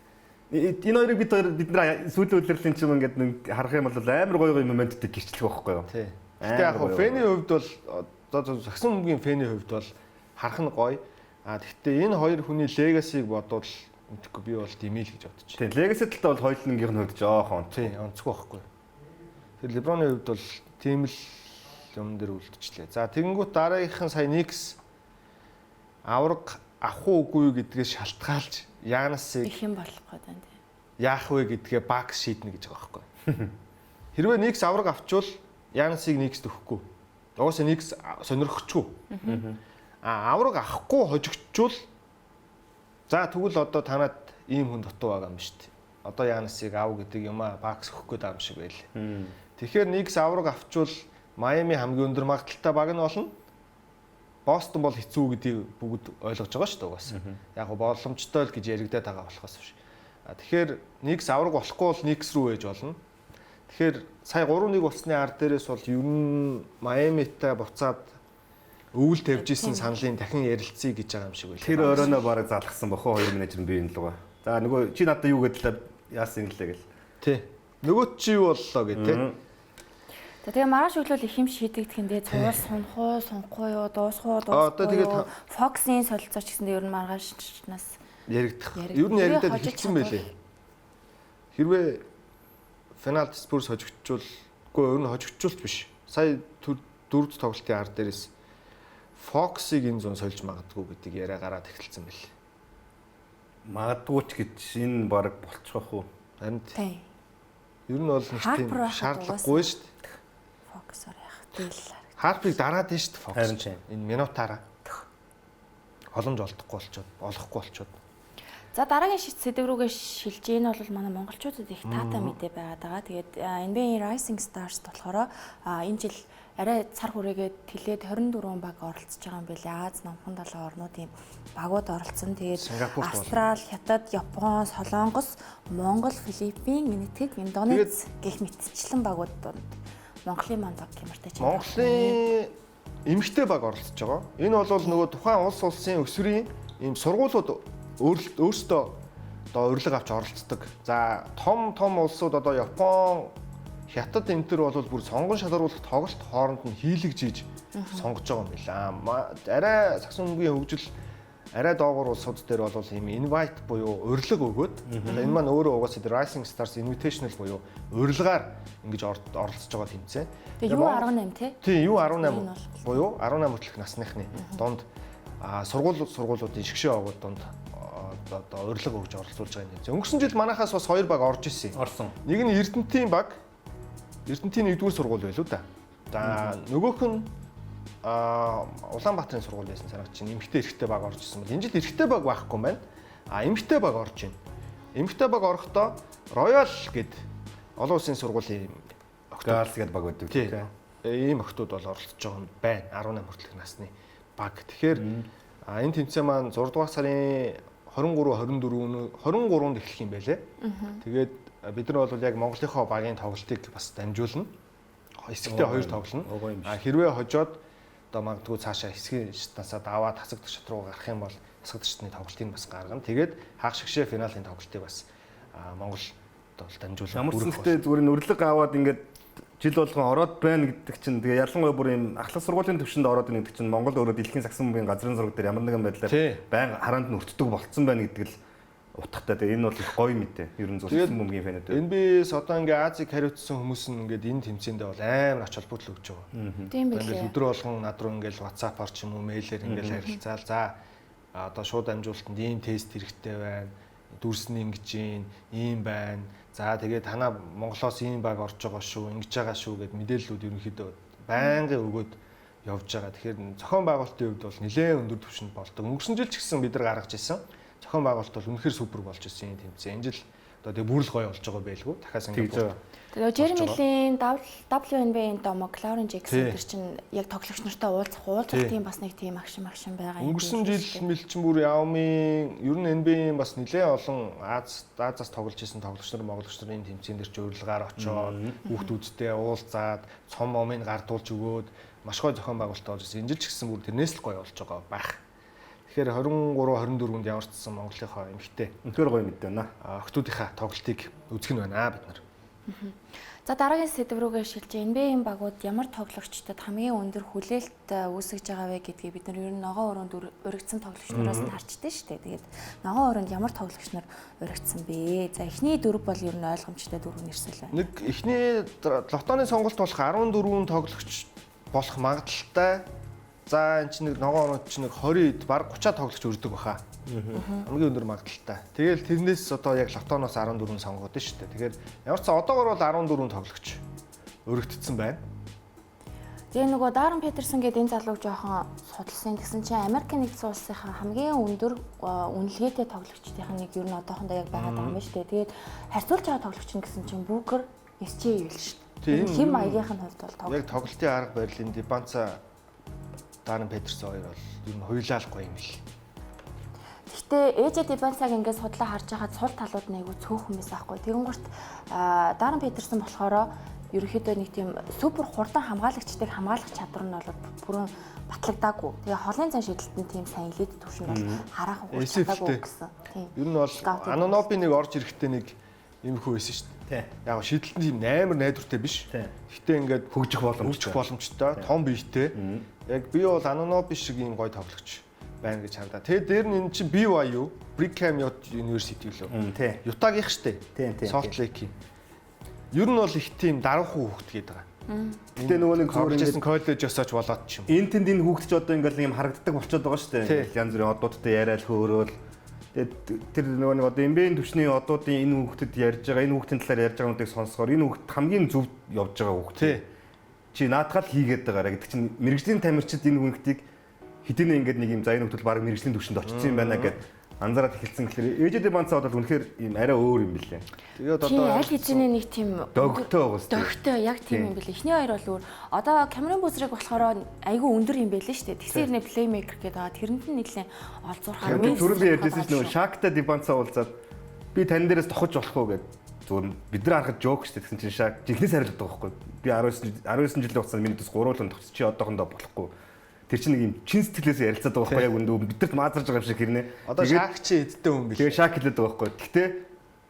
Энэ хоёрыг бид нар сүүлийн үлрэлийн чинь ингээд нэг харах юм бол амар гоё моменттэй гэрчлэх байхгүй юу? Тийм. Гэтэ яг хөө фэний хувьд бол одоо сагсан бөмбөгийн фэний хувьд бол харах нь гоё. Гэхдээ энэ хоёр хүний легасиг бодвол мэдхгүй би бол димэл гэж бодож байна. Тийм, легаси талтай бол хоёулангийнх нь хувьд жоохон тийм онцгүй байхгүй. Тэр LeBron-ы хувьд бол тийм л юм дээр үлдчихлээ. За тэгэнгүүт дараагийнхан сая Knicks авраг авах уугүй гэдгээс шалтгаалж Янасыг их юм болох гэдэг юм тийм. Яах вэ гэдгээ Bucks шийднэ гэж байгаа байхгүй. Хэрвээ Knicks авраг авчвал Янасыг Knicks төгөхгүй. Угаасаа Knicks сонирхохгүй. Авраг авахгүй хожигчвал за тэгвэл одоо танад ийм хүн дутуу байгаа юм шүү дээ. Одоо Янасыг ав гэдэг юм а Bucks өгөх гээд байгаа юм шиг байлээ. Тэгэхээр Knicks авраг авчвал Miami хамгийн өндөр магадлалтай баг нь болно. Бостон бол хэцүү гэдгийг бүгд ойлгож байгаа шүү дээ угаасаа. Яг боломжтой л гэж яригадаад байгаа болохоос биш. Тэгэхээр Knicks авраг болохгүй бол Knicks рүү ээж болно. Тэгэхээр сая 3-1 болсны ар дээрээс бол ер нь Miami-тай буцаад өвөл тавьж исэн саналын дахин ярилцъя гэж байгаа юм шиг байлаа. Тэр өрөөнөө бараг залгсан бохоо хоёр менежер нь би энэ лугаа. За нөгөө чи надад юу гэдэлээ яасан гэлээ гэл. Тий. Нөгөө чи юу боллоо гэ тий. За тэгээ маргааш өглөө их юм шийдэгдэхэндээ цувал сунах уу, сунахгүй юу, дуусах уу, дуусахгүй юу. Fox-ийн солилцооч гэсэндээ ер нь маргаашнаас яригдах. Ер нь яригдаад хэлсэн байлээ. Хэрвээ финалд Spurs хожигдчихвол ер нь хожигдчихвол биш. Сая дөрөвд тоглолтын ар дээрээс Fox-ыг энэ зүүн сольж магадгүй гэдэг яриа гараад эхэлсэн байлээ. Магадгүй ч гэж энэ баг болчих واخ уу. Харин тийм. Ер нь бол нэг тийм шаардлагагүй шүү дээ. Fox-оор яах дээл. Harp-ыг дараад нь шүү дээ Fox. Харин тийм. Энэ минутаараа боломж олдохгүй болчиход, олохгүй болчиход. За дараагийн сэдв рүүгээ шилжиж энэ бол манай монголчуудад их таатай мэдээ байгаад байгаа. Тэгээд NBA Rising Stars болохоор энэ жил арай цар хүрээгээд тэлээд 24 баг оролцож байгаа юм билээ. Аз номхон 7 орнуудын багууд оролцсон. Тэгээд Австрали, Хятад, Япон, Солонгос, Монгол, Филиппин, Минитик, Индонез гэх мэтчлэн багууд донд Монголын манд гэмэртэй ч. Монголын эмэгтэй баг оролцож байгаа. Энэ бол нөгөө тухайн улсын өсвөрийн ийм сургуулиуд өөрсдөө одоо урилга авч оролцдог. За том улсууд одоо Япон, Хятад энэ төр бол бүр сонгон шалгаруулах тоглолт хооронд нь хийлэгж хийж сонгож байгаа юм байна. Арай сагсан өмгийн хөгжил арай доогуур улсууд дээр бол ийм invite буюу урилга өгөөд энэ маань өөрөө угаасаа Rising Stars Invitational буюу урилгаар ингэж оролцож байгаа тэмцээн. Тэгээ U18 тий? Тийм U18 буюу 18 хүртэлх насныхны донд сургуулиудын шгшээ овоод донд одоо урилга өгж оролцуулж байгаа юм. Өнгөрсөн жил манайхаас бас 2 баг орж ирсэн. Орсон. Нэг нь Эрдэнэтийн баг. Эрдэнэтийн 1-р сургууль байлуу да. За нөгөөх нь Улаанбаатарын сургууль байсан санагч чинь эмэгтэй эрэгтэй баг орж ирсэн бол энэ жил эрэгтэй баг байхгүй юм байна. Эмэгтэй баг орж байна. Эмэгтэй баг орохдоо Royal гэд олон улсын сургуулийн Girls гэдэг баг байдаг тийм. Ийм охтууд бол оролцож байгаа юм байна. 18 хүртэлх насны баг. Тэгэхээр энэ тэмцээн маань 6 дугаар сарын 23-24-нд эхлэх юм байлээ. Тэгээд бид нар бол яг Монголынхоо багийн тоглолтыг бас дамжуулна. Хэсэгтээ 2 тоглоно. Хэрвээ хожоод одоо магадгүй цаашаа хэсгийн шатнасаа даваад хасагдах шат руу гарах юм бол хасагдах шатны тоглолтыг бас гаргана. Тэгээд хаах шигшээ финалийн тоглолтыг бас Монгол бол дамжуулна. Ямар ч зүйл зүгээр нь өрлөг аваад ингээд жил болгон ороод байна гэдэг чинь тэгээ ялангуяа бүр юм ахлах сургуулийн төвшөнд ороод байна гэдэг чинь Монголд өөрөө дэлхийн сагсан бөмбөгийн газрын зураг дээр ямар нэгэн байдлаар байнга хараанд нь өртдөг болцсон байна гэдэг л утгатай. Тэгээ энэ бол их гоё мэдээ. Ер нь сагсан бөмбөгийн фэнүүд. NBA-с одоо ингээ Азийг хариуцсан хүмүүс нь ингээд энэ тэмцээндээ бол амар ач холбогдол өгч байгаа. Тийм билээ. Өдөр болгон над руу ингээл WhatsApp-аар ч юм уу мэйлээр ингээл харилцаал. За одоо шууд амжуулалтанд ийм тест хэрэгтэй байна. Дүрсний ингэж ийм байна. За тэгээд танаа Монголоос ийм баг орж байгаа шүү, ингэж байгаа шүү гэд мэдээллүүд ерөнхийдөө байнгын өгөөд явж байгаа. Тэгэхээр зохион байгуулалтын хувьд бол нэлээд өндөр түвшинд болдог. Өнгөрсөн жил ч гэсэн бид нар гаргаж ирсэн. Зохион байгуулалт бол үнэхээр супер болж ирсэн энэ тэмцээн. Энэ жил одоо тэг бүрл гоё болж байгаа байлгүй. Дахиад ингэ. Тэгээ Жеремилийн WNBA-ийн домог Lauren Jackson тэр чинь яг тоглогч нартай уулзах тийм бас нэг тийм агшин байгаа юм. Өнгөрсөн жил мэлчин бүр Явмын ер нь NBA-ийн бас нэлээд олон Азаас тоглож исэн тоглогч нар монголч нар энэ тэмцээн дээр ч урилгаар очоод хүүхдүүдтэй уулзаад цом момыг гардуулж өгөөд маш гоё зохион байгуулалт болж ирсэн. Энэ жил ч гэсэн бүр тэрнээс л гоё болж байгаа байх. Тэгэхээр 23-24-нд яварчсан Монголынхоо эмэгтэй. Үнэхээр гоё мэдээ байна. Охтуудынхаа тоглолтыг үзэх нь байна бид нар. За дараагийн сэдв рүүгээ шилжиж NBA-ийн багууд ямар тоглогчдод хамгийн өндөр хүлээлт үүсгэж байгаа вэ гэдгийг бид нар ер нь ногоон өрөөнд өргөцсөн тоглогч нараас нь харчдээ шүү дээ. Тэгээд ногоон өрөөнд ямар тоглогч нар өргөцсөн бэ? За эхний дөрв бол ер нь ойлгомжтой дөрөв нэрсэл байна. Нэг эхний лотоны сонголт болох 14 тоглогч болох магадaltaй. За энэ чинь нэг ногоон өрөөнд чинь нэг 20-д баг 30 тоглогч өрдөг баха. Хамгийн өндөр магадaltaй. Тэгэл тэрнээс одоо яг лотоноос 14 сонгоод нь шүү дээ. Тэгэхээр ямар ч одоогор бол 14 тоглогч өргөгдсөн байна. Тэгээ нөгөө Даррен Петерсон гэдэг энэ залууг жоохон судалсан гэсэн чинь Америкийн нэгдсэн улсынхаа хамгийн өндөр үнэлгээтэй тоглогчдын нэг ер нь одоохондоо яг байгаад байгаа юм шүү дээ. Тэгээд харьцуулж байгаа тоглогч нь гэсэн чинь Booker, SGA байл шүү дээ. Хим маягийнх нь хувьд бол тоглолт. Яг тоглолтын арга барилын Дебанца Даррен Петерсон хоёр бол ер нь хоёулаа л гоё юм л. Гэхдээ ээжээ Дебанцаг ингээд судлаа харж байхад сул талууд нь айгүй цөөхөн байсан байхгүй. Тэгэнгүүт Даррен Петерсон болохоор ерөөхдөө нэг тийм супер хурдан хамгаалагчдыг хамгаалах чадвар нь бол бүрэн батлагдаагүй. Тэгээ холын цан шийдэлтэн тийм сайн лид төвшин бол хараахан хурц чадаагүй гэсэн. Тийм. Ер нь бол Ананоби нэг орж ирэхдээ нэг иймэрхүү байсан шүү дээ. Яг шийдэлтэн тийм амар найдвартай биш. Гэхдээ ингээд хөгжих боломжтой, том биетэй. Яг би бол Ананоби шиг ийм гоё тоглогч байна гэж хардаа. Тэгээд дээр нь энэ чинь BYU, Brigham University лөө. Ютагийнх штэ. Salt Lake-ийн. Ер нь бол их тийм даруухан хүүхэд гээд байгаа. Гэтэ нөгөө нэг зүгээр ингээд коллежоос ч болоод ч юм. Энэ тэнд энэ хүүхэд ч одоо ингээд юм харагддаг болчиход байгаа штэ. Янз бүрийн одуудтай яриад хөөрөөл. Тэгээд тэр нөгөө нэг одоо NBA-ийн төвчний одуудын энэ хүүхдэд ярьж байгаа, энэ хүүхдийн талаар ярьж байгаа юмыг сонсохоор энэ хүүхд хамгийн зөв явж байгаа хүүхд. Чи наадхал хийгээд байгаараа гэдэг чинь мэрэгжлийн тамирчид энэ хүүхдийг хэдийнэ ингээд нэг юм за энэ хүүхд бол баг мэрэгжлийн төвшөнд очсон юм байна гэд анзаараад эхэлсэн гэхээр ээжэдээ банцаа бол үнэхээр юм арай өөр юм билээ. Тэгээд одоо аль хэзээ нэг тийм догтой байгаа шүү. Догтой яг тийм юм билээ. Эхний хоёр бол өөр. Одоо Камерон Бузрыг болохоор айгүй өндөр юм байлээ шүү дээ. Тэгсээр нэ плеймейкер гэдэг байгаа. Тэрэнд нь нэглэн олзуурхаар минь. Түрүүн би ярьдээсэн шүү дээ. Шакта Дибанцаа уулзаад би тань дээрээс тохож болох уу гэд зүгээр бид нар харахад жоок шүү дээ. Тэгсэн чинь Шак жигнэс хариулдаг байхгүй. Би 19 жилийн хугацаанд минутаас 3 л тохиж чи одоохондоо болохгүй. Тэр чинь нэг юм чин сэтгэлээс ярилцаад байгаа байхгүй яг үндэ бидэрт маазарж байгаа юм шиг хэрнээ. Одоо Шак чи эдтэй хүн бил. Тэгээ Шак хэлээд байгаа байхгүй. Гэхдээ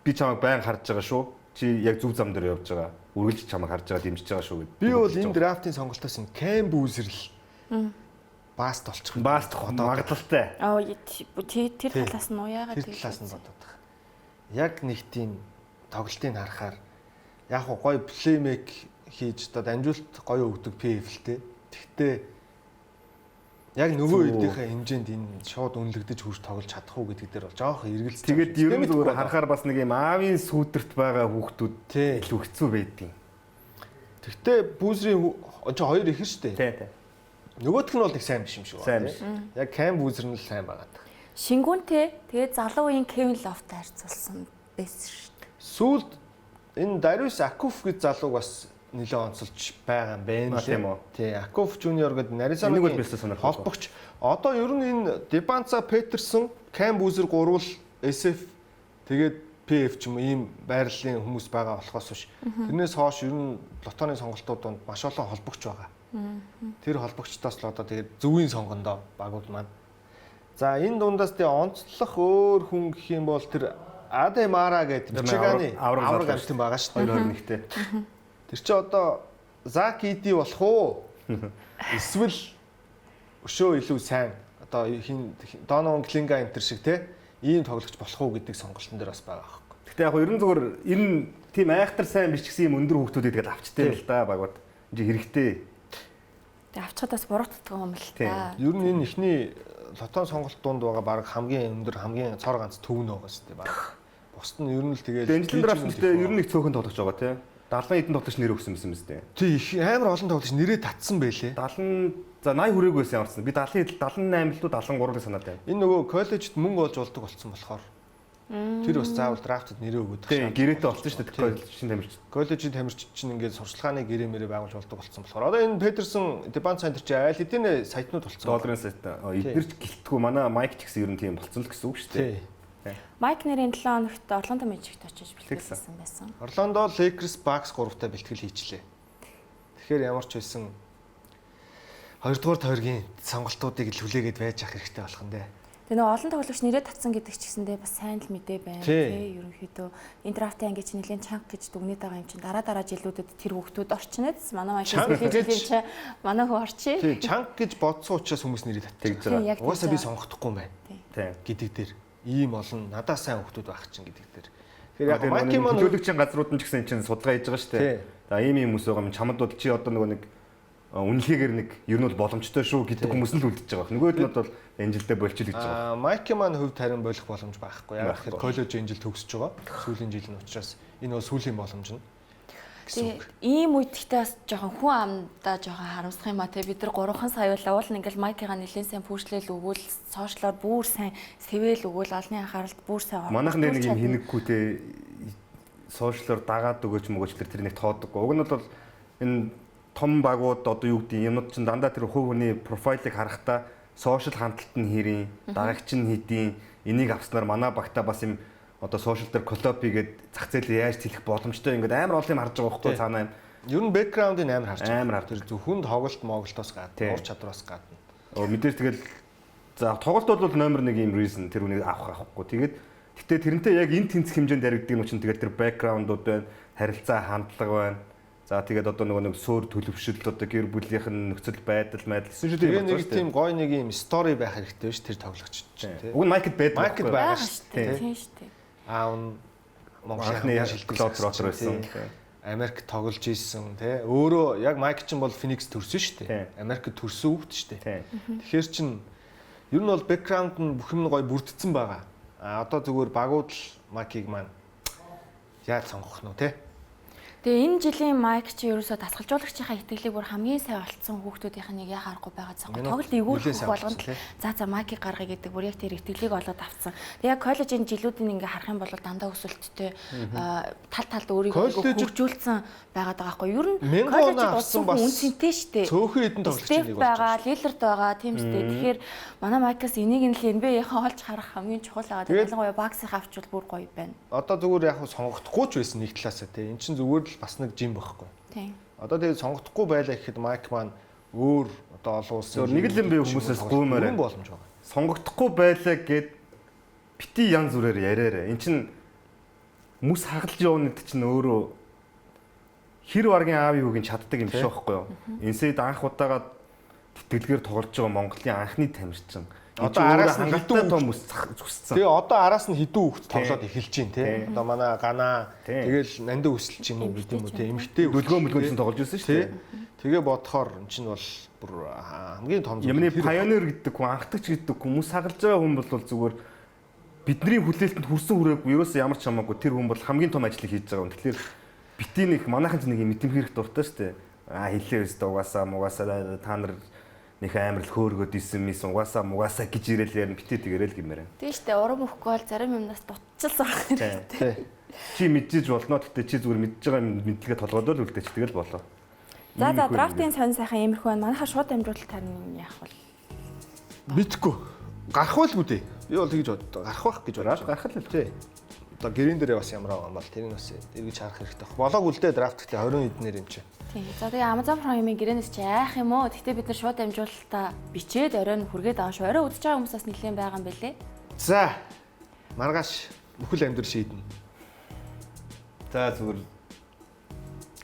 би чамайг байн харж байгаа шүү. Чи яг зөв зам дээр явж байгаа. Үргэлж чамайг харж байгаа дэмжиж байгаа шүү гэд. Би бол энэ драфтын сонголтоос энэ Кэм Бүүзерл бааст болчих. Бааст магадaltaй. Тэр талаас нь уяагаад тэр талаас нь бодоод байгаа. Яг нэг тийм тоглолтыг харахаар яг гоё плеймейк хийж одоо дамжуулалт гоё өгдөг PF-лтэй. Тэгтээ яг нөгөө үеийнхээ хэмжээнд энэ шууд үнэлэгдэж хурж тоглож чадах уу гэдэг дээр бол жоох эргэлзэж. Тэгээд ер нь зүгээр харахаар бас нэг юм аавын сүйдэрт байгаа хүүхдүүд илүү хэцүү байдгийг. Гэхдээ Бүүзрийн хоёр ихэр шүү дээ. Тий. Нөгөөх нь бол их сайн биш юм шиг Сайн байна. биш. Яг Кэм Бүүзер нь л сайн байгаа. Шингүүнтэй тэгээд залуу үеийн Кевин Ловтой харьцуулсан байсан шүү дээ. Сүүлд энэ Дариус Акуф гэж залууг бас нэлээд онцолж байгаа юм байна лээ. Тий, Акуф Жуниор гэдэг Наризанагийн Энийг бол бэлсэн сонирхолтой. холбогч. Одоо ер нь энэ Дебанца Петерсон, Кэм Бүүзер гурвал SF тэгээд PF ч юм ийм байрлалын хүмүүс байгаа болохоос биш. Тэрнээс хойш ер нь лотоны сонголтууд донд маш олон холбогч байгаа. Тэр холбогчдоос л одоо тэгээд зөвийн сонгондоо багууд маань. За энэ дундаас тэгээ онцлох өөр хүн гэх юм бол тэр Адемара гэдэг Мичиганы авраг амтан байгаа шүү дээ. 2021-т. Тэр чи одоо Закиди болох уу? Эсвэл өшөө илүү сайн одоо хин Донован Клинга энтер шиг те ийм тоглогч болох уу гэдэг сонголтын дээр бас байгаа байхгүй. Гэтэ яг ерөн зүгээр энэ тийм айхтар сайн биш гэсэн юм өндөр хүүхдүүдийг тэгэл авчтай л да багууд. Энд хэрэгтэй. Тэг авчихад бас буруутдаг юм л та. Ер нь энэ ихний лотон сонголт дунд байгаа баг хамгийн өндөр хамгийн цор ганц төв нь байгаа шүү дээ баг. Бусд нь ер нь л тэгээд Энэжлэн дээр авчихтай ер нь их цөөхөн тоглож байгаа тий. 70 эдэн тоглож нэр өгсөн юм зү. Тий их амар олон тоглож нэрээ татсан байлээ. 70 за 80 хүрээгүй байсан ямарсан. Би 78 л 73-ыг санаад байна. Энэ нөгөө коллежид мөнгө олж болдог болсон болохоор тэр бас заавал драфтад нэрээ өгöd. Тий гэрээтэй болсон шүү дээ коллеж шин тамирч. Коллежийн тамирчид чинь ингээд сурчлагын гэрээ мэрээ байгуулж болдог болсон болохоор одоо энэ Петерсон Дебан центр чи айл хэдийн сайтнууд болсон. Долларын сайт. Эдгэрч гэлтгүү манай майк ч гэсэн ер нь тийм болцсон л гэсэн үг шүү дээ. Майк нэрийн 7 хоногт Орландо Мэжикт очиж бэлтгэлсэн байсан. Орландо Lakers Bucks 3-тай бэлтгэл хийчлээ. Тэгэхээр ямар ч байсан 2-р тойргийн сонголтуудыг л хүлээгээд байж ах хэрэгтэй болох нь дээ. Тэгээ нөгөө олон тоглогч нэрээ татсан гэдэг ч гэсэндээ бас сайн л мэдээ байна. Тий, ерөнхийдөө энэ драфтын анги чинь нэлээд чанга гэж дүгнээд байгаа юм чинь дараа жилүүдэд тэр хүүхдүүд орчнод манай маш сүүлийн жилийн чинь манай хөө орчий. Тий, чанга гэж бодсон учраас хүмүүс нэрээ татдаг байгаа. Угаасаа би сонгохдохгүй юм байна. Тий. Гэдэг дээр ийм олон надаа сайн хүүхдүүд байх чинь гэдэг дээр. Тэгэхээр яг Майкимон төлөвлөгчийн газрууд нь ч гэсэн чинь судалгаа хийж байгаа шүү дээ. За ийм хүмүүс байгаа юм чамд бол чи одоо нөгөө нэг үнэлгээгээр нэг ер нь бол боломжтой шүү гэдэг хүмүүс нь л үлдчихэж байгаа. Нөгөөд нь бол энэ жилдээ болчихл гэж байгаа. Майкимон хувьд харин болох боломж байхгүй. Яг тэгэхээр коллеж энэ жил төгсөж байгаа. Сүүлийн жил нь учраас энэ бол сүүлийн боломж нь. Ийм үед ихтэй бас жоохон хүн амдаа жоохон харамсах юм а те бид нар 3 сая явуулаа уул ингээл майкига нэлээд сайн пүүшлэл өгвөл сошиалор бүр сайн сэвэл өгвөл олны анхааралд бүр сайн манайхан дээр нэг юм хинэггүй те сошиалор дагаад өгөөч мөгөөч тэр нэг тоодоггүй. Уг нь бол энэ том багууд одоо юу гэдэг юмнууд чинь дандаа тэр хувь хүний профайлыг харахтаа сошиал хандлт нь хэрийн дагагч нь хэдийн энийг авснаар манай багтаа бас юм одоо сошиал дээр колопи гээд зах зээлээ яаж тэлэх боломжтой ингээд амар олон юм харж байгаа байхгүй цаанаа юм. Ер нь бэкграундыг амар харж байгаа. Амар хар. Тэр зөвхөн тоглолт моголтоос гадна, ур чадвараас гадна. Мэдээж тэгэл за тоглолт бол номер 1 юм reason тэр үнийг авахгүй. Тэгээд гэтээ тэрнтэй яг энэ тэнцэх хэмжээнд яригддаг юм чинь тэгээд тэр бэкграундууд байна, харилцаа хандлага байна. За тэгээд одоо нэг суур төлөвшөлт одоо гэр бүлийнх нь нөхцөл байдал эсвэл шүү дээ. Нэг тийм гой нэг юм стори байх хэрэгтэй биш тэр тоглогч чинь тийм. Уг нь маркет байдаг шүү дээ. Тийм шүү дээ. Монголын Globetrotter байсан. Америк тоглож ийсэн тий. Өөрөө яг Майк чинь бол Phoenix төрсөн шүү дээ. Америкт төрсөн хүүхд шүү дээ. Тэгэхээр чин ер нь бол бэкграунд нь бүх юм гоё бүрдсэн байгаа. Одоо зүгээр багууд л Майкийг маань яаж сонгох нь тий. Тэгээ энэ жилийн Майк чи ерөөсөө тасгалжуулагчийнхаа итгэлийг бүр хамгийн сайн олцсон хүүхдүүдийнх нь яг харахгүй байгаа цаа. Тоглолт эвгүүрэх болгонд за Майкийг гаргая гэдэг бүр яг тэр итгэлийг олоод авцсан. Тэгээ яг коллежийн жилүүдийн ингээ харах юм бол дандаа өсөлттэй талд өөрийгөө хөгжүүлсэн байгаад байгаа байхгүй. Ер нь коллежид болсон бас үнцэнтэй штэ. Цөөхөн хэдэн тоглогчдыг байгаа, Лилард байгаа, тийм штэ. Тэгэхээр манай Майкаас энийг нь л NBA-ийн олж харах хамгийн чухал байгаа. Ялангуяа Bucks-ыг авчвал бүр гоё байна. Одоо зүгээр яг сонгохдохгүй ч байсан нэг талаасаа тий. Эн чинь зүгээр бас нэг жим байхгүй. Тийм. Одоо тэгээд сонгохдохгүй байлаа гэхэд Майк маань өөр одоо олон улсын нэг л юм бэ хүмүүсээс гуймаар боломж байгаа. Сонгогдохгүй байлаа гэд бити янз бүрээр яриараа. Эн чин хүмүүс хагалж явна гэдэг чинь өөрөө хэр баргийн аав юуг нь чаддаг юм биш байхгүй юу? Энэсэд анх удаага тэтгэлгээр тоглож байгаа Монголын анхны тамирчин. Одоо араас нь хангалттай том хүмүүс зүссэн. Тэгээ одоо араас нь хідүү хөвгт тоглоод эхэлж байна тий. Одоо манай Гана тэгэл нандин өсөлч юм уу гэдэг юм уу тий. Эмхтэй дүлгөөн тоглож ирсэн шүү дээ. Тэгээ бодохоор эн чинь бол бүр хамгийн том зүйл. Ямны pioneer гэдэг хүн, анхдагч гэдэг хүмүүс хагалж байгаа хүн бол зүгээр бидний хүлээлтэнд хүрсэн хүрээгүй ерөөсөө ямар ч хамаагүй тэр хүн бол хамгийн том ажлыг хийж байгаа юм. Тэгэхээр бити нэг манайхан ч нэг юм мэдэм хэрэг дуртай шүү дээ. Хэлээ өстө угаасаа та нар нэг амар л хөөргөд исэн мис угаасаа гэж ирээл ярина бити тэгэрэл гэмээр. Тийм шүү дээ. Урам өгөхгүй бол зарим юмнаас дутчихсан байх. Тий. Чи мэдчихэж болно. Гэтэ чи зүгээр мэдж байгаа мэдлэгээ толгойдоо л үлдээч тэгэл болоо. За драфтын сонь сайхан иймэрхүү байна. Манайхаа шууд амжуулалт тань яах вэ? Мэдгүй. Гарах байлгүй дээ. Би бол тэгж боддог. Гарах байх гэж бодож. Гарах л тий. Одоо гэрэн дээр бас ямар байгаа юм бол тэрийг бас эргэж харах хэрэгтэй. Болоог үлдээ драфт гэхдээ 20 эднэр юм чи. Тийм. За тэгээ Amazon Prime-ийн гэрээнээс чи яах юм уу? Гэхдээ бид нар шууд амжуулалтаа бичээд оройн хүргээд байгаа шүү. Орой үзэж байгаа хүмүүсээс нэлээд байгаа юм бэлээ. За. Маргааш бүхэл амьдрал шийднэ. За зүгээр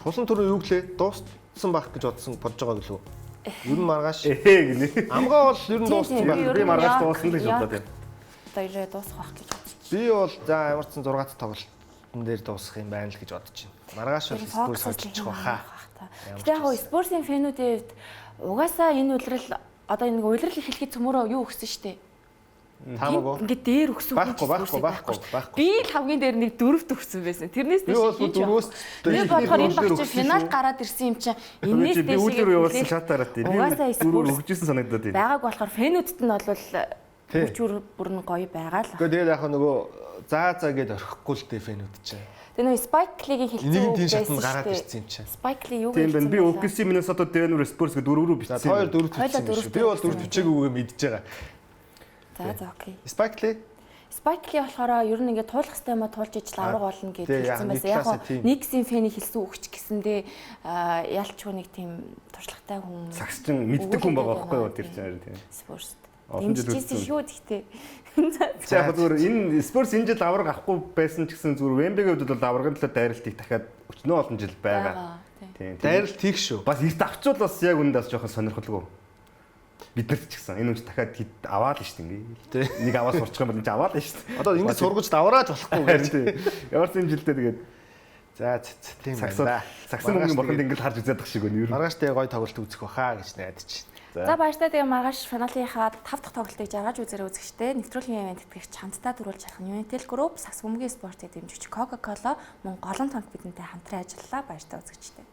Хусан түрүү юу гэлээ? Дууссан байх гэж бодож байгаа гэлөө. Ер нь маргааш гинэ. амгаа бол ер нь дууссан байх. Би маргааш дуусна л гэж бодлоо тийм. Хоёроо дуусах байх гэж бодож байна. Би бол за ямар ч 6 дахь тоглолтын дээр дуусах юм байна л гэж бодож байна. Маргааш бол Спurs очиж баха. Гэтэ яг Спурсийн фэнүүдийн хувьд угаасаа энэ үлрэл одоо энэ үлрэл эхлэхэд цөмөрөө юу өгсөн штэ. Таамаг. Ингээд дээр өгсөн байхгүй. Би л хамгийн дээр нэг 4-т өгсөн байсан. Тэрнээс би бол 4-өөс би бодохоор энэ багч финал гараад ирсэн юм чинь энэс би үлрэл явуулсан шатаараа тийм. Угаасаа Спурс өгчээсэн санагдаад тийм. байгааг болохоор фэнүүдэд нь бол хүчүр бүрэн гоё байгаа л. Гэхдээ тэгээд яг нөгөө заа гэд орхихгүй л дээ фэнүүд чинь. Тэгээ нөгөө Spike Lee-ийн хэлцээ нэг тийм шатнд гараад ирсэн юм чинь. Spike Lee юу гэж хэлсэн бэ? Би OKC Minnesota Denver Spurs гэдэг 4 рүү бичсэн. 2 4 бичсэн. Би бол 4 бичээгүйгээ мэдж байгаа. За окей. Spike Lee Spike Lee болохоор ер нь ингээд туулах систем маа туулж ижил авраг болно гэж хэлсэн байсан. Яг нь Knicks-ийн фэнийг хэлсэн үгч гэсэндээ ялчгүй нэг тийм туршлагатай хүн. Сагсчин мэддэг хүн байгаа байхгүй юу тэр чинь тийм. Spurs. Дэмжижсэн шүү гэхдээ. За яг зүгээр энэ Spurs энэ жил авраг авахгүй байсан ч гэсэн зүгээр Wembley-ийн хувьд бол аврагын төлөө дайралтыг дахиад өчнөө олон жил байгаа. Тийм. Дайралт хийх шүү. Бас эрт авчвал бас яг үндээс жоохон сонирхолгүй. Бид нарт ч гэсэн энэ үнд дахиад аваад л шүү дээ ингээ. Нэг аваад сурчих юм бол энэ аваад л шүү дээ. Одоо ингэ сургаж даврааж болохгүй гэж тийм. Ямар ч юм жилдээ тэгээд за тийм байна. Сагсан мөнгөний бурханд ингэ харж үзээд тах шиг байна. Маргааш тэгээ гоё тоглолт үзэх баха гэж найдаж байна. За баяртай тэгээ маргааш финалынхаа 5 дахь тоглолтыг жаргаж үзээрэй үзэгчтэй. Нэвтрүүлгийн ивент тэтгэгч хамтдаа түрүүлж харах нь Unitel Group, Сагс бөмбөгийн спортыг дэмжигч Coca-Cola мөн голон томт бидэнтэй хамтран ажиллалаа. Баяртай үзэгчтэй.